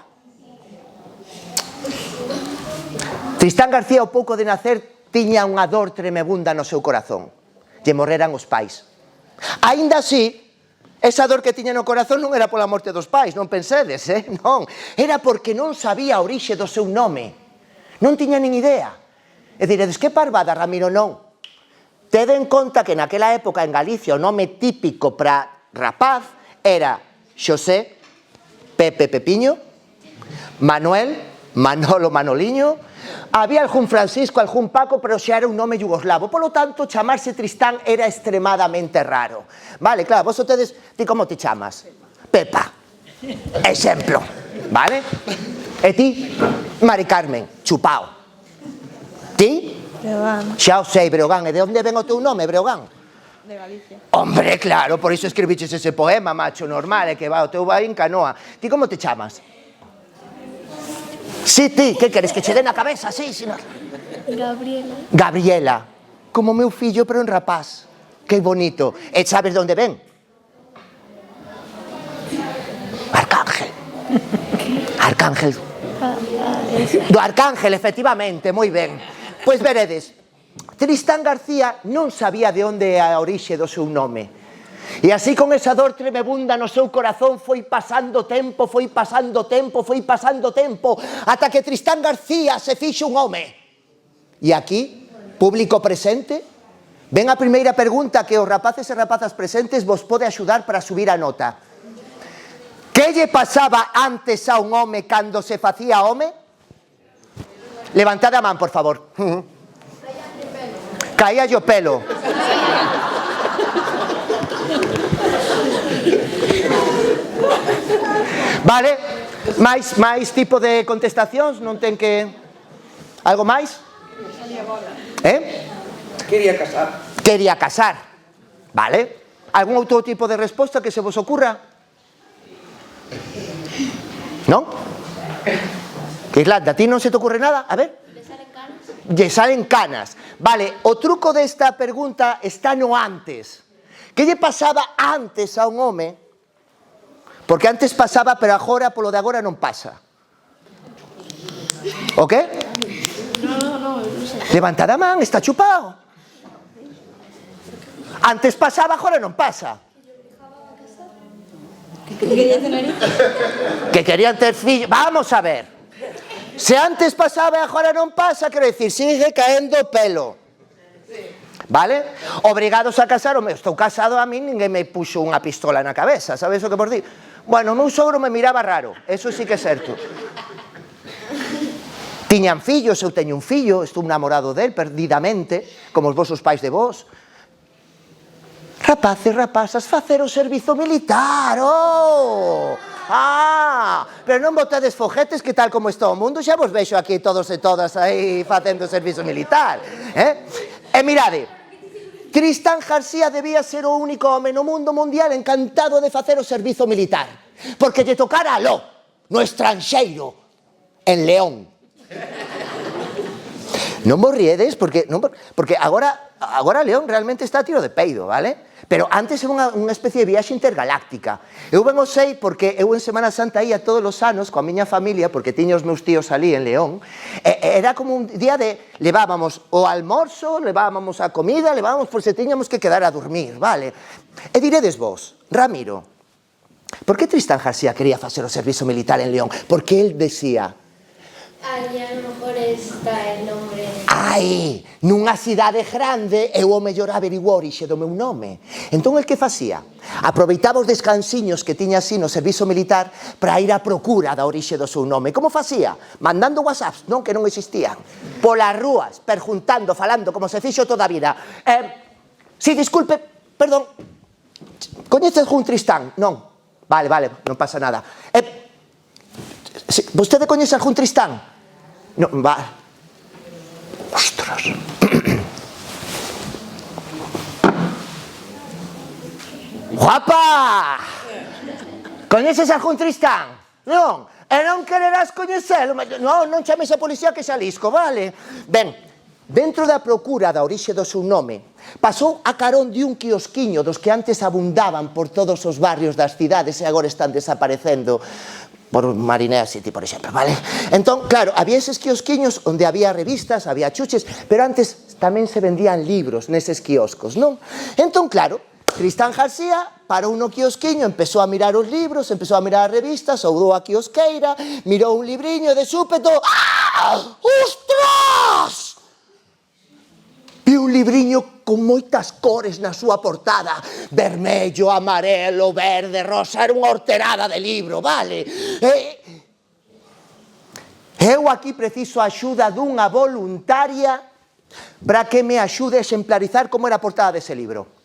S4: Tristán García, ao pouco de nacer, tiña unha dor tremebunda no seu corazón. Lle morreran os pais. Aínda así, esa dor que tiña no corazón non era pola morte dos pais, non pensedes, non. Era porque non sabía a orixe do seu nome. Non tiña nin idea. E diredes, que parvada, Ramiro, non. Tede en conta que naquela época en Galicia o nome típico para rapaz era Xosé, Pepe Pepiño, Manuel, Manolo, Manoliño, había algún Francisco, algún Paco, pero xa era un nome yugoslavo. Polo tanto, chamarse Tristán era extremadamente raro. Vale, claro, vos tedes... Ti como te chamas? Pepa. Exemplo. Vale? E ti? Mari Carmen. Chupao. Ti?
S12: Breogán.
S4: Xa o sei, Breogán. E de onde ven o teu nome, Breogán?
S12: De Galicia.
S4: Hombre, claro, por iso escribiches ese poema, macho, normal, é que va, o teu vai en canoa. Ti como te chamas? Sí, ti, que queres, que che den a cabeza, sí, si no...
S6: Gabriela.
S4: Gabriela, como meu fillo, pero en rapaz. Que bonito. E sabes de onde ven? Arcángel. Arcángel. Do Arcángel, efectivamente, moi ben. Pois veredes, Tristán García non sabía de onde é a orixe do seu nome. E así con esa dor tremebunda no seu corazón foi pasando tempo, ata que Tristán García se fixo un home. E aquí, público presente, ven a primeira pregunta que os rapaces e rapazas presentes vos pode axudar para subir a nota. Que lle pasaba antes a un home cando se facía home? Levantad a man, por favor. Caía o pelo. Vale, máis tipo de contestacións, non ten que... Algo máis?
S2: Quería casar.
S4: Quería casar, vale. Algún outro tipo de resposta que se vos ocurra? Non? Irlanda, a ti non se te ocurre nada? A ver. Lle salen canas. Vale, o truco desta pregunta está no antes. Que lle pasaba antes a un home? Porque antes pasaba, pero agora, polo de agora, non pasa. O que?
S6: No sé.
S4: Levantad a man, está chupado. Antes pasaba, agora non pasa. Que querían ter fillos. Vamos a ver. Se antes pasaba e agora non pasa, quero dicir, sigue caendo o pelo. Vale? Obrigados a casar, estou casado, a mí ninguén me puxo unha pistola na cabeza, sabes o que por dir? Bueno, o meu sogro me miraba raro, eso sí que é certo. Tiñan fillos, eu teño un fillo, estou namorado del perdidamente, como os vosos pais de vos. Rapaces, rapazas, facer o servizo militar, oh! Ah, pero non botades foguetes que tal como está o mundo, xa vos vexo aquí todos e todas aí facendo o servizo militar, E mirade, Tristán García debía ser o único home no mundo mundial encantado de facer o servizo militar, porque lle tocara aló, no estranxeiro, en León. Non vos riedes, porque agora León realmente está a tiro de peido, vale? Pero antes era unha especie de viaxe intergaláctica. Eu ben o sei porque eu en Semana Santa ia todos os anos coa miña familia, porque tiña os meus tíos ali en León, era como un día de levábamos o almorzo, levábamos a comida, levábamos por se tiñamos que quedar a dormir, vale? E diredes vos, Ramiro, por que Tristán García quería facer o servizo militar en León? Porque el decía...
S6: Aí a lo mejor está el nombre.
S4: Ai, nunha cidade grande eu o mellor averiguo a orixe do meu nome. Entón, el que facía? Aproveitaba os descansiños que tiña así no servizo militar para ir á procura da orixe do seu nome. Como facía? Mandando whatsapps, non, que non existían. Polas rúas, perjuntando, falando, como se fixo toda a vida. Si, disculpe, perdón, coñeces un Tristán? Non. Vale, non pasa nada. Vostede coñece algún Tristán? Non, va. Ostras. Guapa! Coñeces algún Tristán? Non. E non quererás coñecelo? Non chames a policía que xa lisco, vale? Ben, dentro da procura da orixe do seu nome, pasou a carón de un quiosquiño dos que antes abundaban por todos os barrios das cidades e agora están desaparecendo. Por Marinea City, por exemplo, vale? Entón, claro, había eses quiosquiños onde había revistas, había chuches, pero antes tamén se vendían libros neses quioscos, non? Entón, claro, Tristán García parou no quiosquiño, empezou a mirar os libros, empezou a mirar as revistas, saudou a quiosqueira, mirou un libriño de súpeto... Ah! Ostras! Vi un libriño con moitas cores na súa portada, vermello, amarelo, verde, rosa, era unha horterada de libro, vale? Eu aquí preciso a axuda dunha voluntaria para que me axude a exemplarizar como era a portada dese libro.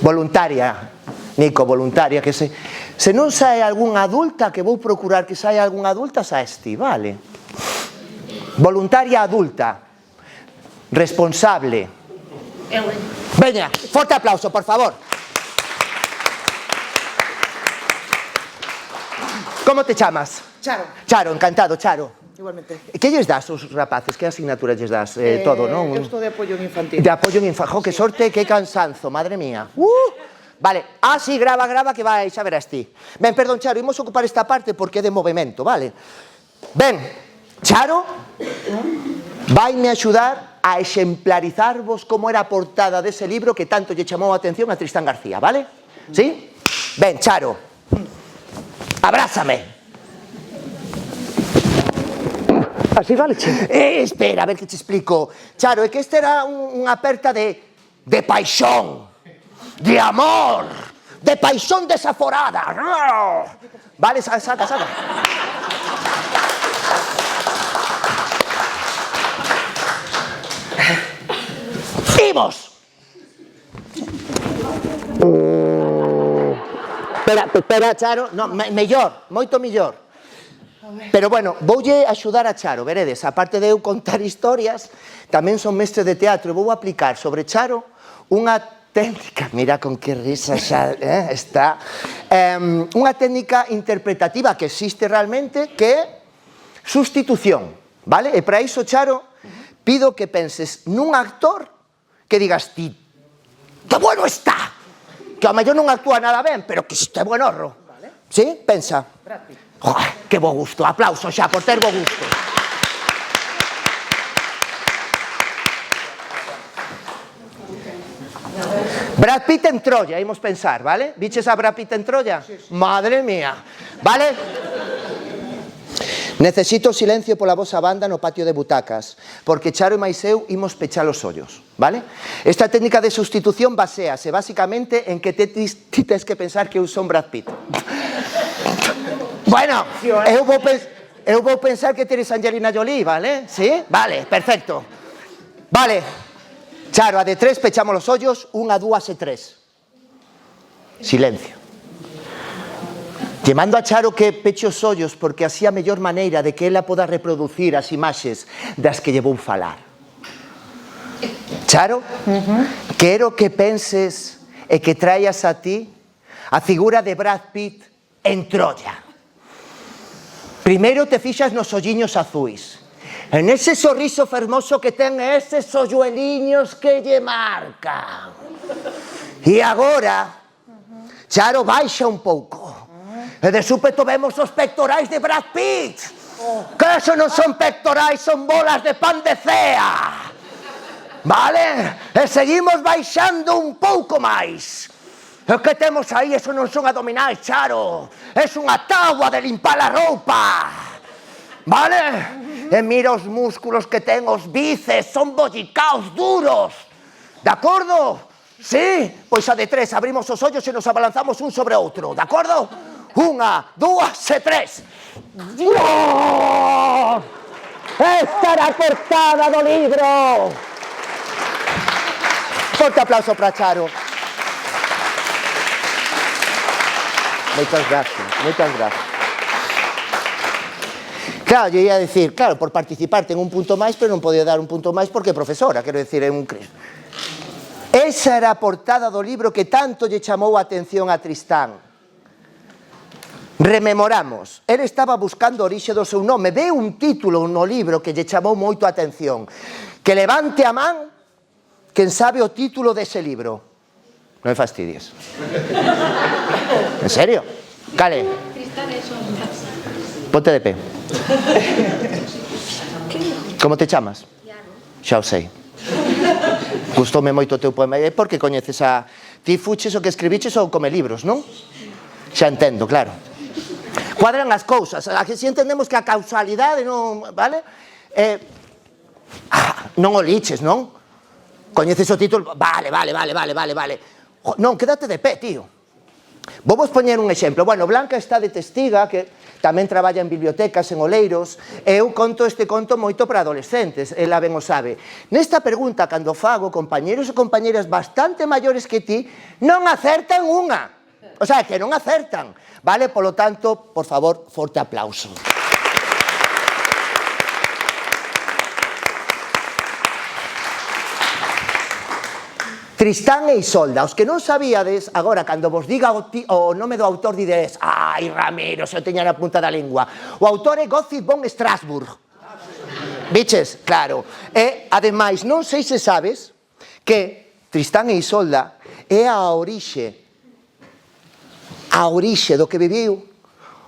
S4: Voluntaria, Nico, voluntaria, que se non sae algunha adulta, que vou procurar que saia algunha adulta, saes ti, vale? Voluntaria adulta, responsable. Veña, forte aplauso, por favor. Como te chamas?
S2: Charo.
S4: Charo, encantado, Charo.
S2: Igualmente.
S4: Que lles das aos rapaces? Que asignatura lles das? Todo, non?
S2: Eu estou de apoio infantil.
S4: De apoio en infantil. Jo, que sorte, que cansanzo, madre mía. Vale, sí, grava, que vai, xa verás ti. Ben, perdón, Charo, imos ocupar esta parte porque é de movimento, vale? Ben, Charo vaime axudar a exemplarizarvos como era a portada dese libro que tanto lle chamou a atención a Tristán García, vale? Sí? Ben, Charo, abrázame. Así vale, che. Espera, a ver que te explico. Charo, é que esta era unha aperta de paixón, de amor, de paixón desaforada. Vale, saca. Imos. Espera, Charo. No, mellor, moito mellor. Pero bueno, voulle axudar a Charo, veredes, aparte de eu contar historias, tamén son mestre de teatro e vou aplicar sobre Charo unha técnica, mira con que risa xa está, unha técnica interpretativa que existe realmente que é sustitución, vale? E para iso, Charo, pido que penses nun actor que digas ti, que bueno está, que ao mellor non actúa nada ben, pero que este buenorro, sí? Pensa. Joder, que bo gusto, aplauso xa por ter bo gusto. Brad Pitt en Troya, imos pensar, vale? Viches a Brad Pitt en Troya? Madre mía, vale? Necesito silencio pola vosa banda no patio de butacas, porque Charo e máis eu imos pechar os ollos, vale? Esta técnica de sustitución basease basicamente en que ti tes que pensar que eu son Brad Pitt. Bueno, eu vou pensar que teres Angelina Jolie, vale? Sí? Vale, perfecto. Vale, Charo, a de 3 pechamos os ollos, 1, 2 e 3. Silencio. Lle mando a Charo que peche os ollos porque así a mellor maneira de que ela poda reproducir as imaxes das que lle vou falar. Charo, quero que penses e que traias a ti a figura de Brad Pitt en Troya. Primeiro te fixas nos olliños azuis, en ese sorriso fermoso que ten eses ollueliños que lle marcan. E agora, Charo, baixa un pouco. E de súpeto vemos os pectorais de Brad Pitt. Que eso non son pectorais, son bolas de pan de cea. Vale? E seguimos baixando un pouco máis. O que temos aí, eso non son abdominais, Charo. É unha tábua de limpar a roupa. Vale? E mira os músculos que ten os bíceps, son bollicaos duros. De acordo? Sí? Pois a de 3 abrimos os ollos e nos abalanzamos un sobre outro. De acordo? 1, 2 e 3. Esta era a portada do libro. Forte aplauso para Charo. Moitas gracias. Claro, yo ia decir, claro, por participar ten un punto máis, pero non podía dar un punto máis porque é profesora, quero decir, é un Cristo. Esa era a portada do libro que tanto lle chamou a atención a Tristán. Rememoramos, ele estaba buscando a orixe do seu nome, ve un título no libro que lle chamou moito a atención. Que levante a man quen sabe o título dese libro. Non me fastidies. En serio? Cale. Ponte de pé. Como te chamas? Xa o sei. Gustoume moito o teu poema. É porque coñeces a... Ti fuches o que escribiches ou come libros, non? Xa entendo, claro. Cuadran as cousas. Aquí si entendemos que a causalidade non... Vale? Non o liches, non? Coñeces o título... Vale. Non, quédate de pé, tío.
S15: Vou vos poñer un exemplo. Bueno, Blanca está de testiga, que tamén traballa en bibliotecas, en Oleiros, e eu conto este conto moito para adolescentes, ela ben o sabe. Nesta pregunta, cando fago, compañeros e compañeras bastante maiores que ti, non acertan unha. O sea, que non acertan. Vale? Polo tanto, por favor, forte aplauso. Tristán e Isolda, os que non sabíades, agora, cando vos diga o nome do autor, diredes, ai, Ramiro, se o teña na punta da lingua. O autor é Gottfried von Strasbourg. Viches? Claro. E, ademais, non sei se sabes que Tristán e Isolda é a orixe do que viviu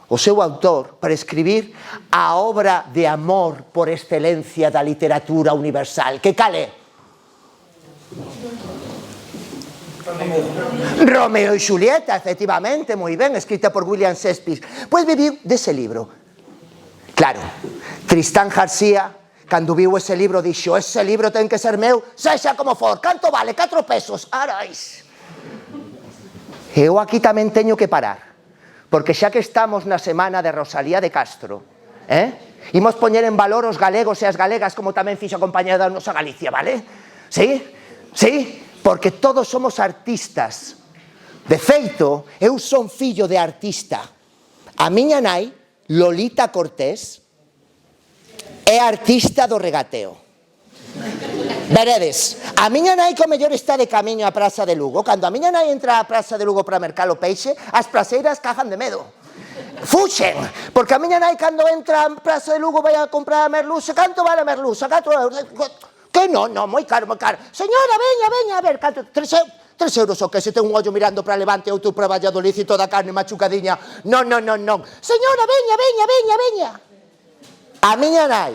S15: o seu autor para escribir a obra de amor por excelencia da literatura universal. Que cal é? Romeo y Julieta, efectivamente, moi ben, escrita por William Shakespeare. Pois viviu dese libro. Claro, Tristán García, cando viu ese libro, dixo, ese libro ten que ser meu, sexa como for, canto vale? 4 pesos. Arais. Eu aquí tamén teño que parar, porque xa que estamos na semana de Rosalía de Castro, imos poñer en valor os galegos e as galegas, como tamén fixo a compañera da nosa Galicia, vale? Sí? Sí? Porque todos somos artistas. De feito, eu son fillo de artista. A miña nai, Lolita Cortés, é artista do regateo. Veredes, a miña nai que o mellor está de camiño á Praza de Lugo. Cando a miña nai entra á Praza de Lugo para mercar o peixe, as praceiras cajan de medo. Fuxen, porque a miña nai cando entra á Praza de Lugo vai a comprar a merluza. Canto vale a merluza? 4 euros. Que non, moi caro, moi caro. Señora, veña, a ver, canto, 3 euros o que se ten un ollo mirando para Levante e outro para Valladolid e toda a carne machucadiña. Non. Señora, veña. A miña nai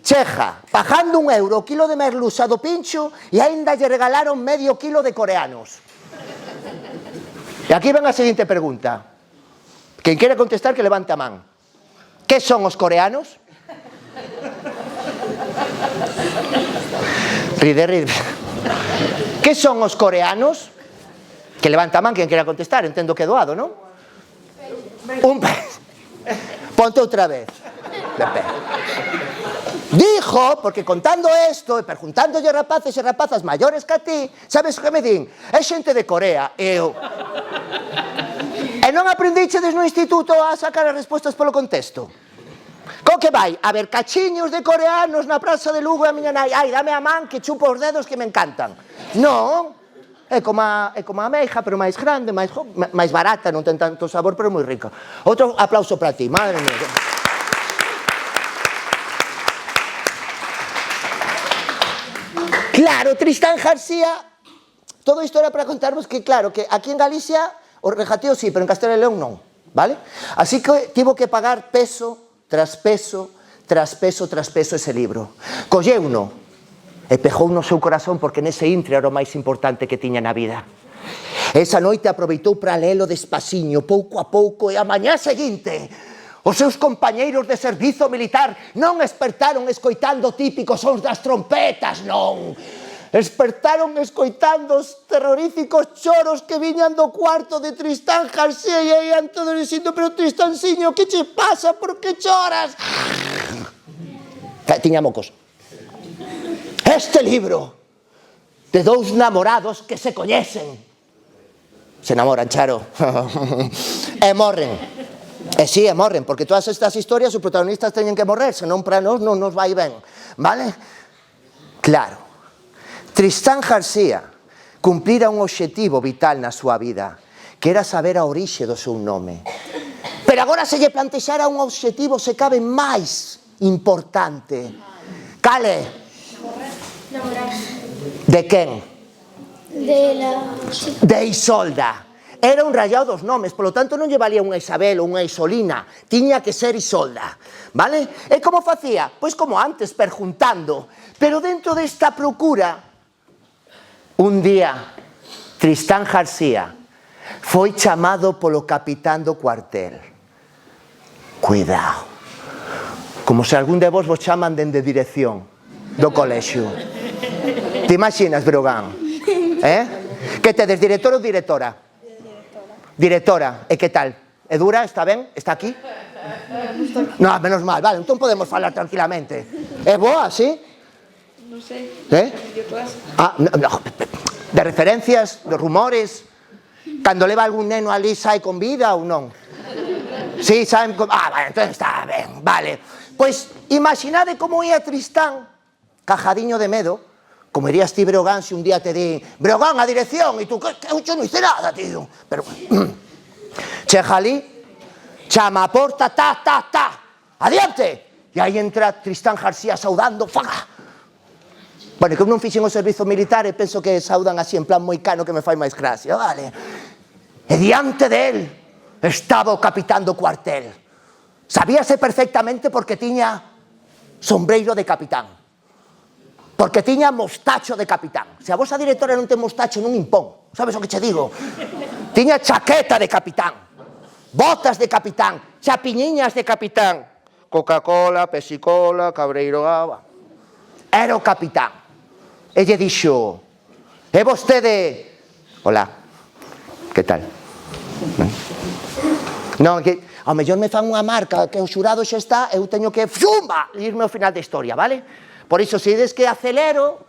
S15: cheja pagando 1 euro o kilo de merluza do pincho e aínda lle regalaron medio kilo de coreanos. E aquí ven a seguinte pregunta. Quen quere contestar que levante a man. Que son os coreanos? Ride. Que son os coreanos? Que levanta a man quen quera contestar, entendo que é doado, non? Un pez. Ponte outra vez. De pé. Dijo, porque contando isto e preguntándolle rapaces e rapazas maiores que a ti, sabes o que me din? É xente de Corea. E eu... E non aprendichedes no instituto a sacar as respostas polo contexto? Co que vai? A ver cachiños de coreanos na Praza de Lugo e a miña nai, ai, dame a man que chupo os dedos que me encantan. Non, é como a meixa, pero máis grande, máis barata, non ten tanto sabor, pero moi rica. Outro aplauso para ti, madre mía. Claro, Tristán García, todo isto era para contarvos que, claro, que aquí en Galicia o regateo sí, pero en Castela e León non, vale? Así que tivo que pagar peso tras peso ese libro. Colleuno e pegou no seu corazón porque nese intre era o máis importante que tiña na vida. Esa noite aproveitou para lelo despasiño, pouco a pouco, e a mañá seguinte os seus compañeiros de servizo militar non espertaron escoitando típicos sons das trompetas, non. Espertaron escoitando os terroríficos choros que viñan do cuarto de Tristán García e ian todos dicindo, pero Tristanciño, que che pasa? Por que choras? Tiña mocos. Este libro de dous namorados que se coñecen. Se namoran, Charo. E morren. E sí, e morren, porque todas estas historias os protagonistas teñen que morrer, senón para nós non nos vai ben. Vale? Claro. Tristán García cumplira un obxectivo vital na súa vida, que era saber a orixe do seu nome. Pero agora se lle plantexara un obxectivo se cabe máis importante. Cal é? De quen? De Isolda. Era un rayado dos nomes, polo tanto non lle valía unha Isabel ou unha Isolina, tiña que ser Isolda, vale? E como facía? Pois como antes, perguntando, pero dentro desta procura, un día, Tristán García foi chamado polo capitán do cuartel. Cuidado, como se algún de vos chaman dende dirección do colexio. Te imaginas, Brogan? Que tedes, director ou directora? Directora, e que tal? É dura? Está ben? Está aquí? No, menos mal, vale, entón podemos falar tranquilamente. É boa, sí?
S12: Non sei.
S15: De referencias, de rumores, cando leva algún neno ali sai con vida ou non? Sí, saben como... vale, entón está ben, vale. Pois imaginade como ia Tristán, cajadiño de medo, como irías ti, Breogán, se un día te di Breogán, a dirección, e tú, que eu non hice nada, tío. Pero, cheja ali, chama a porta, ta, adiante! E aí entra Tristán García saudando, faga. Bueno, que eu non fixen o servizo militar e penso que saudan así en plan moi cano que me fai máis gracia, vale? E diante de él estaba o capitán do cuartel. Sabíase perfectamente porque tiña sombreiro de capitán. Porque tiña mostacho de capitán. Se a vosa directora non ten mostacho, non impón. Sabes o que che digo? Tiña chaqueta de capitán, botas de capitán, chapiñiñas de capitán, Coca-Cola, Pepsi-Cola, Cabreiro Gaba. Era o capitán. E lle dixo, é vostede... Hola, que tal? Non, que ao mellor me fan unha marca que o xurado xa está, eu teño que, zumba, irme ao final da historia, vale? Por iso, se ides que acelero,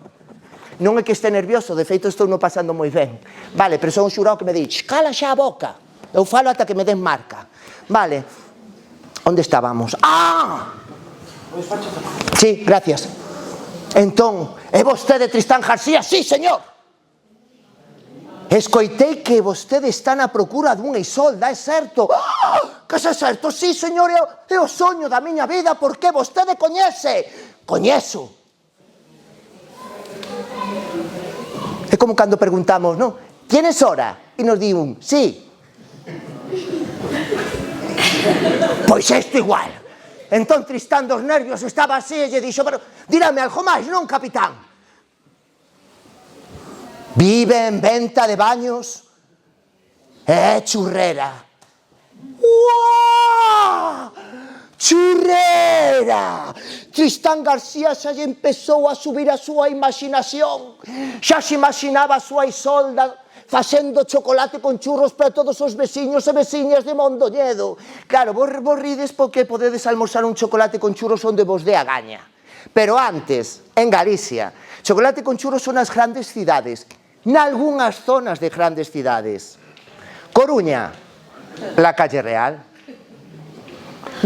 S15: non é que este nervioso, de feito estou non pasando moi ben. Vale, pero son un xurado que me di, cala xa a boca, eu falo ata que me den marca. Vale, onde estábamos? Sí, gracias. Entón, é vostede Tristán García? Sí, señor. Escoitei que vostede está na procura dunha isolda, é certo? Que é certo? Sí, señor, é o soño da miña vida, porque vostede coñece. Coñezo. É como cando preguntamos, non? ¿Tienes hora? E nos di un, sí. Pois isto igual. Entón Tristán dos nervios estaba así e lle dixo, pero dirame algo máis, non, capitán? Vive en venta de baños e churrera. ¡Uau! Churrera! Tristán García xa lle empezou a subir a súa imaginación. Xa se imaginaba a súa isolda facendo chocolate con churros para todos os veciños e veciñas de Mondoñedo. Claro, vos rides porque podedes almorzar un chocolate con churros onde vos dé a gaña. Pero antes, en Galicia, chocolate con churros son as grandes cidades, nalgúnas zonas de grandes cidades. Coruña, la calle Real.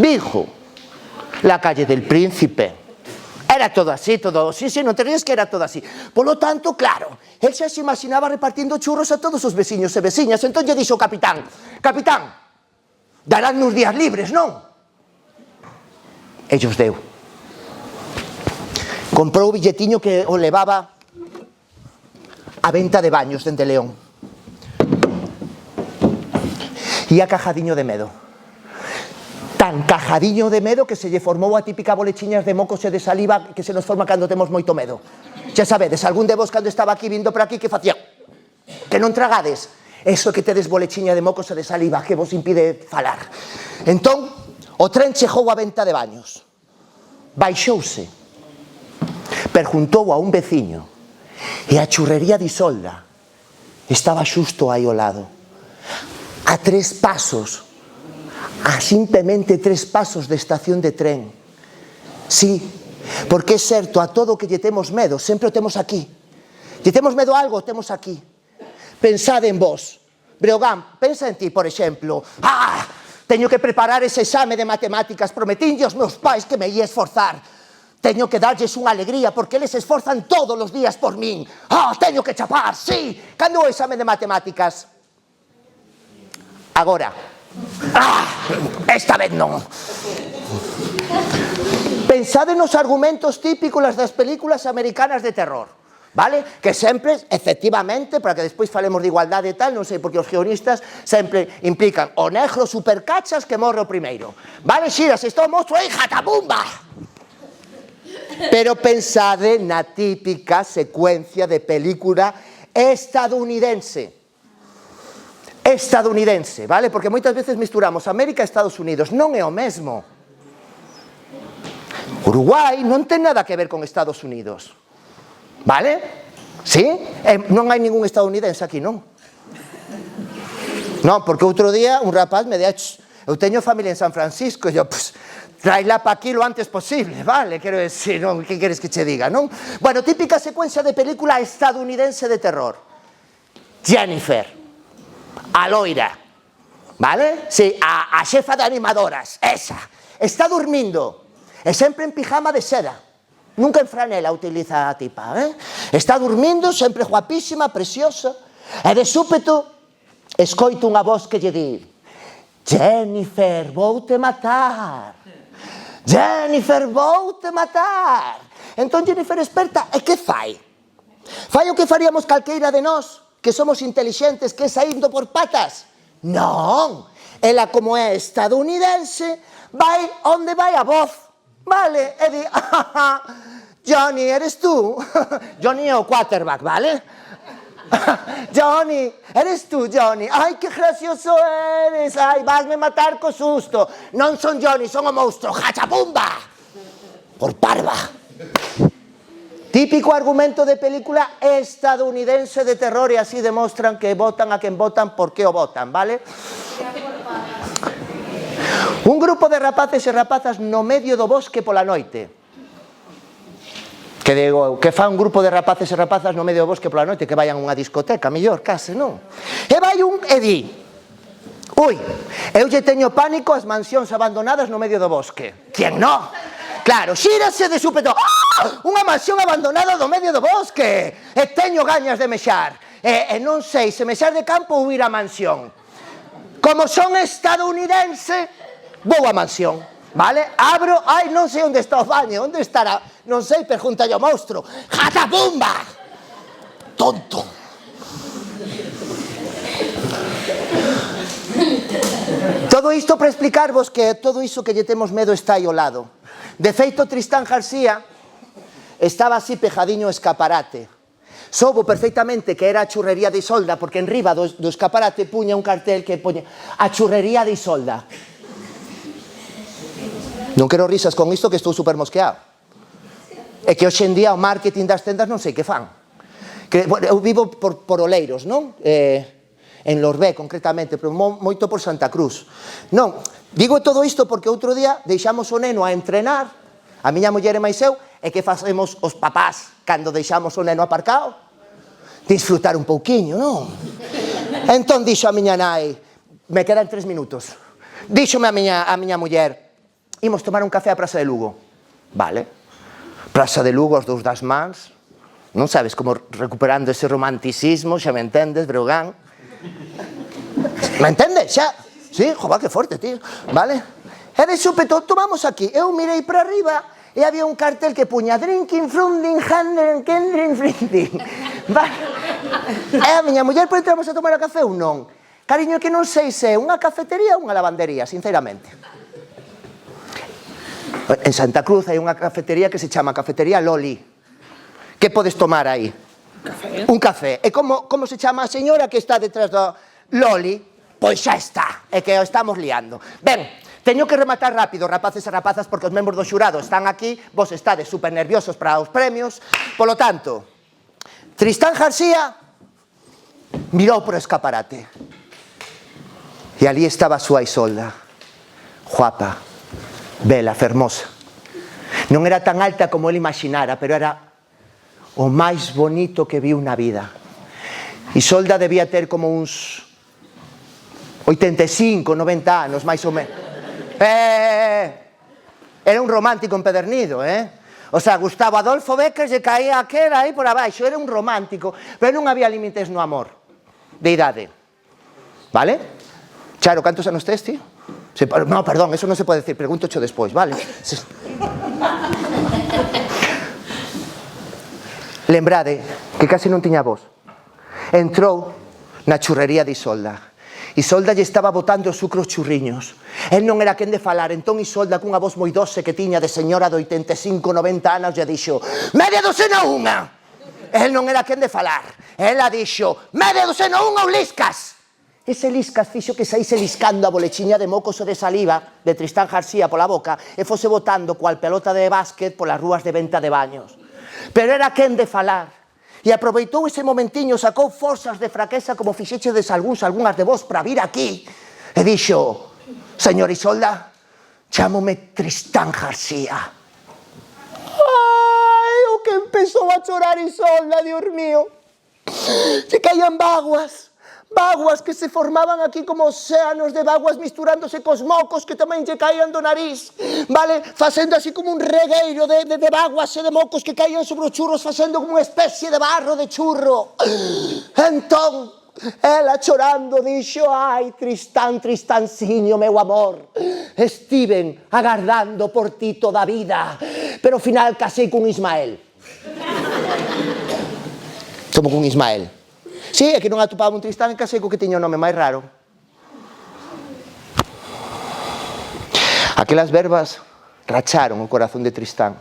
S15: Vigo, la calle del Príncipe. Era todo así, todo... Sí, non te ríes que era todo así. Polo tanto, claro, él xa se imaginaba repartindo churros a todos os veciños e veciñas. Entón lle dixo o capitán, capitán, darán uns días libres, non? Ellos deu. Comprou o billetiño que o levaba a venta de baños dende León. E a cajadiño de medo. Tan cajadiño de medo que se lle formou a típica bolechiñas de mocos e de saliva que se nos forma cando temos moito medo. Xa sabedes, algún de vos cando estaba aquí vindo por aquí que facía que non tragades. Eso que tedes bolechiña de mocos e de saliva que vos impide falar. Entón, o tren chegou a venta de baños. Baixouse. Perguntou a un veciño e a churrería de Isolda estaba xusto aí ao lado. A 3 pasos, a simplemente 3 pasos de estación de tren. Sí, porque é certo, a todo o que lle temos medo, sempre o temos aquí. Lle temos medo a algo, o temos aquí. Pensade en vos. Breogán, pensa en ti, por exemplo. Teño que preparar ese exame de matemáticas, prometinlle aos meus pais que me ia esforzar. Teño que darlles unha alegría, porque eles se esforzan todos os días por min. Teño que chapar, sí. Cando o exame de matemáticas? Agora. Esta vez non. Pensade nos argumentos típicos das películas americanas de terror, vale? Que sempre, efectivamente, para que despois falemos de igualdade e tal, non sei, porque os guionistas sempre implican o negro supercachas que morre o primeiro. Vale, xira, se está o monstro aí, jatabumba! Pero pensade na típica secuencia de película estadounidense. Estadounidense, vale? Porque moitas veces misturamos América e Estados Unidos. Non é o mesmo. Uruguai non ten nada que ver con Estados Unidos. Vale? Sí? Non hai ningún estadounidense aquí, non? Non, porque outro día un rapaz me dixo, eu teño familia en San Francisco, e eu, tráela pa aquí lo antes posible, vale? Quero decir, non, que queres que che diga, non? Bueno, típica secuencia de película estadounidense de terror. Jennifer, a loira, vale? Sí, a xefa de animadoras, esa, está dormindo, e sempre en pijama de seda. Nunca en franela utiliza a tipa, Está dormindo, sempre guapísima, preciosa, e de súpeto escoito unha voz que lle di: Jennifer, voute matar. Jennifer, voute matar. Entón Jennifer esperta, e que fai? Fai o que faríamos calqueira de nós, que somos intelixentes, que é saindo por patas? Non, ela como é estadounidense, vai onde vai a voz, vale? E di, Johnny, eres tú? Johnny é o quarterback, vale? Johnny, eres tú, Johnny? Ai, que gracioso eres, ai, vasme matar co susto. Non son Johnny, son o monstro, ¡jachapumba! Por parva. Típico argumento de película estadounidense de terror, e así demostran que votan a quen votan, por que o votan, vale? Un grupo de rapaces e rapazas no medio do bosque pola noite. Que digo, que fa un grupo de rapaces e rapazas no medio do bosque pola noite, que vayan a unha discoteca, mellor, case, non? E vai un e di, ui, eu lle teño pánico ás mansións abandonadas no medio do bosque. Quen non? Claro, xírase de súpeto, unha mansión abandonada no medio do bosque, e teño gañas de mexar, e non sei se mexar de campo ou ir á mansión. Como son estadounidense, vou á mansión. Vale? Abro, ai, non sei onde está o baño, onde estará, non sei, pregunta ao monstro. ¡Jatapumba! Tonto. Todo isto para explicarvos que todo iso que lle temos medo está aí ao lado. De feito, Tristán García estaba así pejadiño ao escaparate. Soubo perfectamente que era a churrería de Isolda, porque en riba do escaparate puña un cartel que poña a churrería de Isolda. Non quero risas con isto, que estou super mosqueado. É que hoxe en día o marketing das tendas non sei que fan. Eu vivo por Oleiros, non? En Lorbé, concretamente, pero moito por Santa Cruz. Non, digo todo isto porque outro día deixamos o neno a entrenar, a miña muller e máis eu, e que facemos os papás cando deixamos o neno aparcado? Disfrutar un pouquiño, non? Entón dixo a miña nai, me quedan 3 minutos, díxome a miña muller, imos tomar un café á Praza de Lugo. Vale. Praza de Lugo, os dous das mans. Non sabes, como recuperando ese romanticismo, xa me entendes, Breogán. Me entendes, xa? Sí, joder, que forte, tío. Vale. E de súpeto, tomamos aquí. Eu mirei para arriba e había un cartel que puña drinking, frunding, handling, kendring, frinding. Vale. E a miña muller, por entramos a tomar a café ou non? Cariño, que non sei se é unha cafetería ou unha lavandería, sinceramente. En Santa Cruz hai unha cafetería que se chama Cafetería Loli. Que podes tomar aí? Un café. E como se chama a señora que está detrás do Loli? Pois xa está, é que o estamos liando. Ben, teño que rematar rápido, rapaces e rapazas, porque os membros do xurado están aquí, vos estades super nerviosos para os premios. Polo tanto, Tristán García mirou por o escaparate. E ali estaba a súa Isolda, guapa, bela, fermosa. Non era tan alta como ele imaginara, pero era o máis bonito que viu na vida. Isolda debía ter como uns 85, 90 anos, máis ou menos. Era un romántico empedernido, O sea, Gustavo Adolfo Bécquer lle caía aquela aí por abaixo, era un romántico, pero non había límites no amor, de idade. Vale? Charo, cantos anos tes, tío? No, perdón, eso non se pode decir, pregunto cho despois, vale? Lembrade que casi non tiña voz. Entrou na churrería de Isolda. Isolda lle estaba botando os sucros churriños. El non era quen de falar, entón Isolda, cunha voz moi doce que tiña de señora de 85, 90 anos, lle dixo: media docena unha! El non era quen de falar. Ela dixo: media docena unha ou liscas! Ese liscas fixo que saíse liscando a bolechiña de mocos ou de saliva de Tristán García pola boca e fose botando cual pelota de básquet polas rúas de venta de baños. Pero era quen de falar. e aproveitou ese momentiño, sacou forzas de fraqueza como fixechedes algunhas de vos para vir aquí e dixo: señor Isolda, chámome Tristán García. Ai, o que empezou a chorar Isolda, Dios mío. Se caían vaguas que se formaban aquí como océanos de vaguas misturándose cos mocos que tamén lle caían do nariz, vale? Facendo así como un regueiro de vaguas e de mocos que caían sobre os churros, facendo como unha especie de barro de churro. Entón, ela chorando dixo: ai, Tristán, Tristanciño, meu amor, estiven agardando por ti toda a vida, pero ao final casei con Ismael. Como con Ismael. Sí, é que non atopaba un Tristán e casei co que tiña o nome máis raro. Aquelas verbas racharon o corazón de Tristán.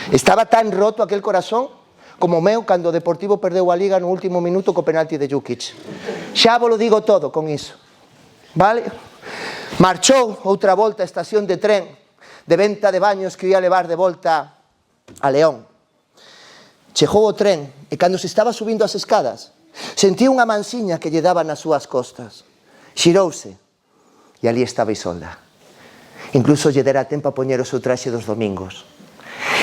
S15: Estaba tan roto aquel corazón como o meu cando o Deportivo perdeu a Liga no último minuto co penalti de Jukic. Xa vos lo digo todo con iso. Vale? Marchou outra volta a estación de tren de venta de baños que ia levar de volta a León. Chegou o tren e cando se estaba subindo as escadas sentiu unha mansiña que lle daba nas súas costas. Xirouse e ali estaba Isolda. Incluso lle dera tempo a poñer o seu traxe dos domingos.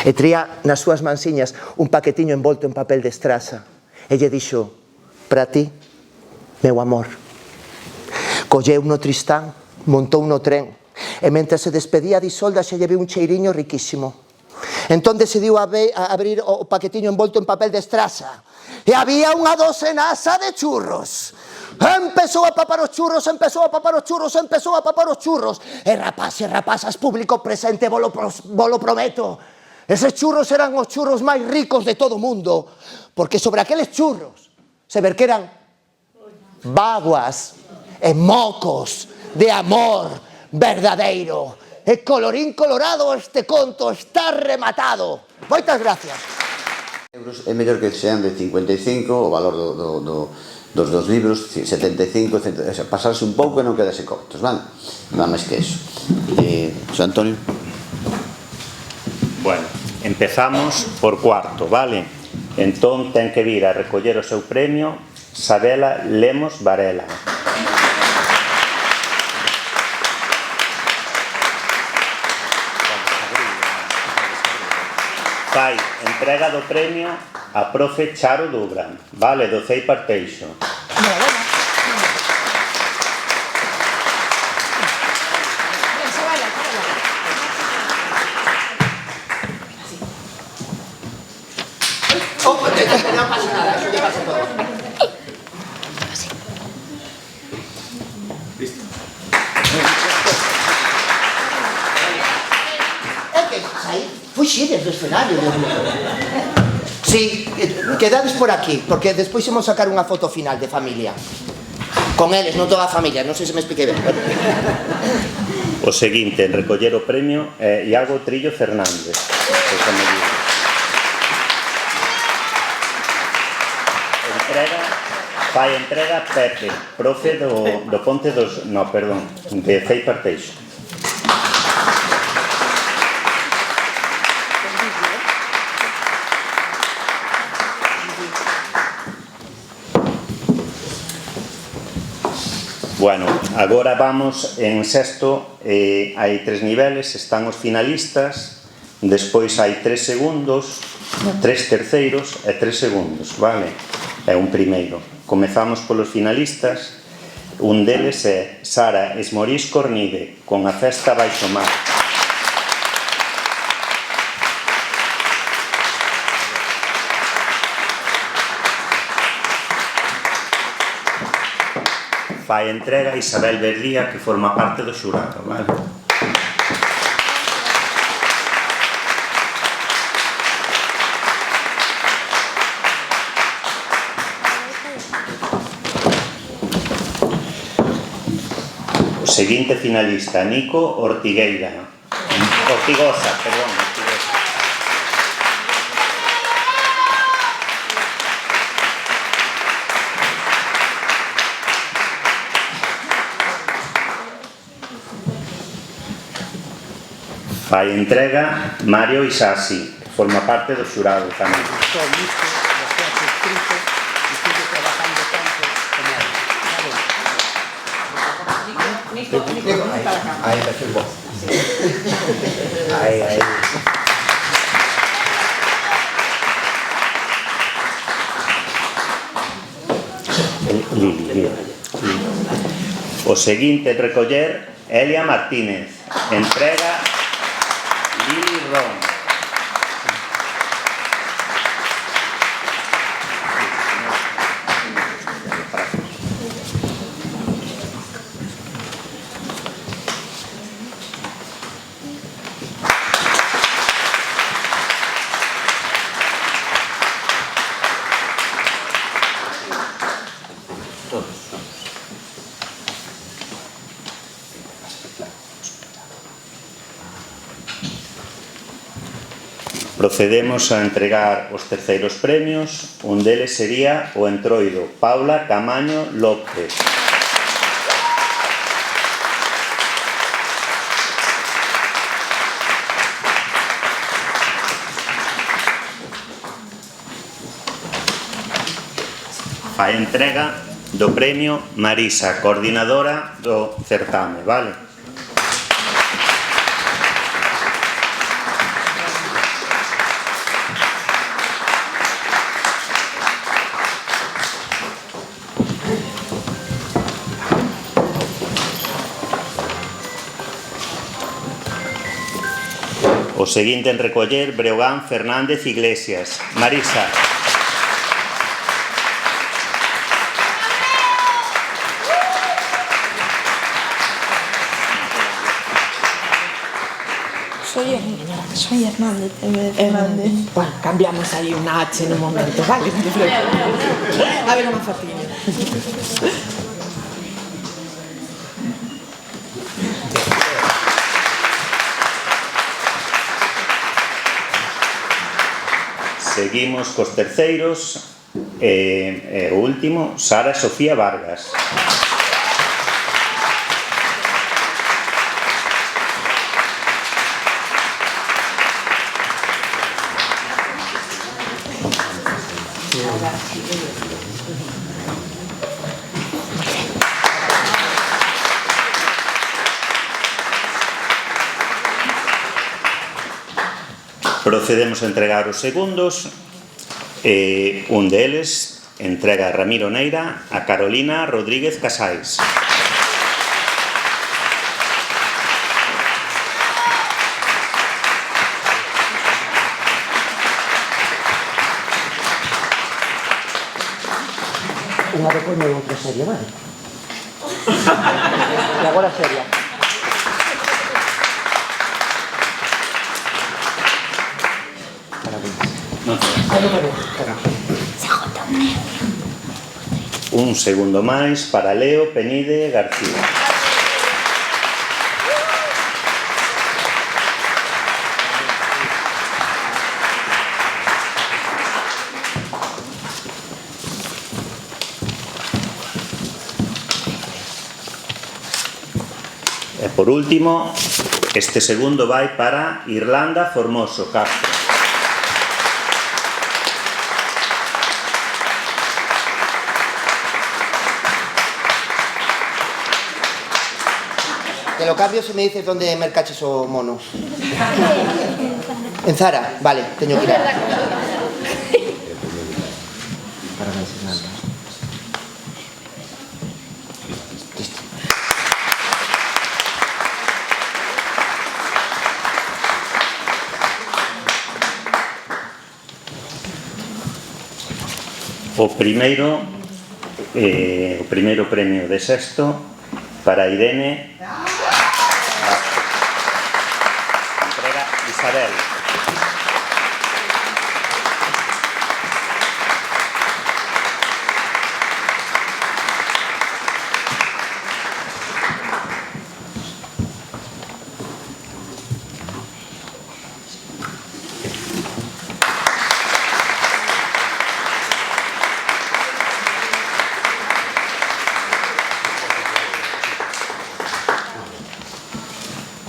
S15: E tría nas súas mansiñas un paquetiño envolto en papel de estraza e lle dixo: para ti, meu amor. Colleu no Tristán, montou no tren e mentre se despedía de Isolda xa lle viu un cheiriño riquísimo. Entón decidiu abrir o paquetiño envolto en papel de estraza e había unha docenaza de churros. Empezou a papar os churros e rapazas, público presente, volo prometo, eses churros eran os churros máis ricos de todo o mundo, porque sobre aqueles churros se verqueran vaguas e mocos de amor verdadeiro. E colorín colorado, este conto está rematado. Moitas gracias.
S3: Euros é mellor que sean de 55, o valor dos dos libros, 75, pasarse un pouco e non quedase cortos, vale? Nada máis que eso. José Antonio.
S5: Bueno, empezamos por cuarto, vale? Entón ten que vir a recoller o seu premio Sabela Lemos Varela. Fai entrega do premio a profe Charo Dubran, vale, do CEIP Arteixo.
S15: No pasa nada, eso ya pasa todo. Listo. Fuxides do escenario, Dios mío. Sí, quedades por aquí, porque despois imos sacar unha foto final de familia. Con eles, non toda a familia, non sei se me expliquei ben.
S5: O seguinte en recoller o premio é Iago Trillo Fernández. Fai entrega Pepe, profe do Ponte dos... No, perdón, de CEIP Arteixo. Bueno, agora vamos en sexto, hai 3 niveles, están os finalistas, despois hai 3 segundos, 3 terceiros e 3 segundos, vale? É un primeiro. Comezamos polos finalistas, un deles é Sara Esmorís Cornide, con A Festa Baixo Mar. Fai entrega Isabel Berlía, que forma parte do xurado, vale? O seguinte finalista, Nico Ortigosa, perdón. Fai entrega Mario Isasi, que forma parte do xurado tamén.
S15: Ahí me firmo. Ahí.
S5: Lili. O seguinte recoller Elia Martínez. Entrega Lili Ron. Procedemos a entregar os terceiros premios. Un deles sería o Entroido Paula Camaño López. Fai entrega do premio Marisa, coordinadora do certame, vale? O seguinte en recoller, Breogán Fernández Iglesias. Marisa.
S12: Soy Hernández, en vez de Fernández.
S2: Bueno, cambiamos ahí una H en un momento, ¿vale?
S12: A ver, una fotillo.
S5: Seguimos cos terceiros. O último, Sara Sofía Vargas. Procedemos a entregar os segundos. Un deles entrega a Ramiro Neira a Carolina Rodríguez Casais.
S15: Unha vez poño outra serie, vale? E agora seria.
S5: Un segundo máis para Leo Penide García. E por último, este segundo vai para Irlanda Formoso Castro.
S15: Te lo cambio si me dices dónde mercaches o mono. En Zara, vale, teño que ir a... Para mencionarlo. Listo.
S5: O primeiro premio de sexto para Irene. Entrega Isabel.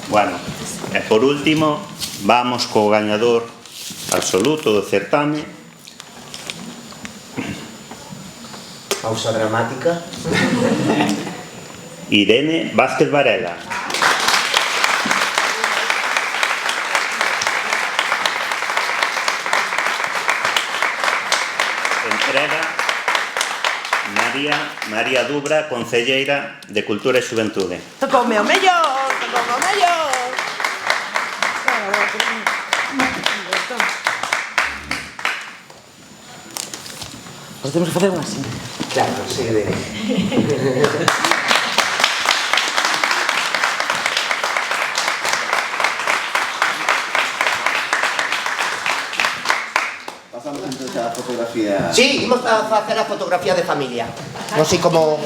S5: Bueno, e por último, vamos co gañador absoluto do certame.
S15: Pausa dramática.
S5: Irene Vázquez Varela. María Dubra, concelleira de Cultura e Xuventude.
S2: Tocoume o mellor, tocoume o mellor. Nós temos que facer unha así.
S15: Claro, sí, de...
S3: Pasamos entonces a la fotografía.
S15: Sí, imos a facer a fotografía de familia. Non sei como...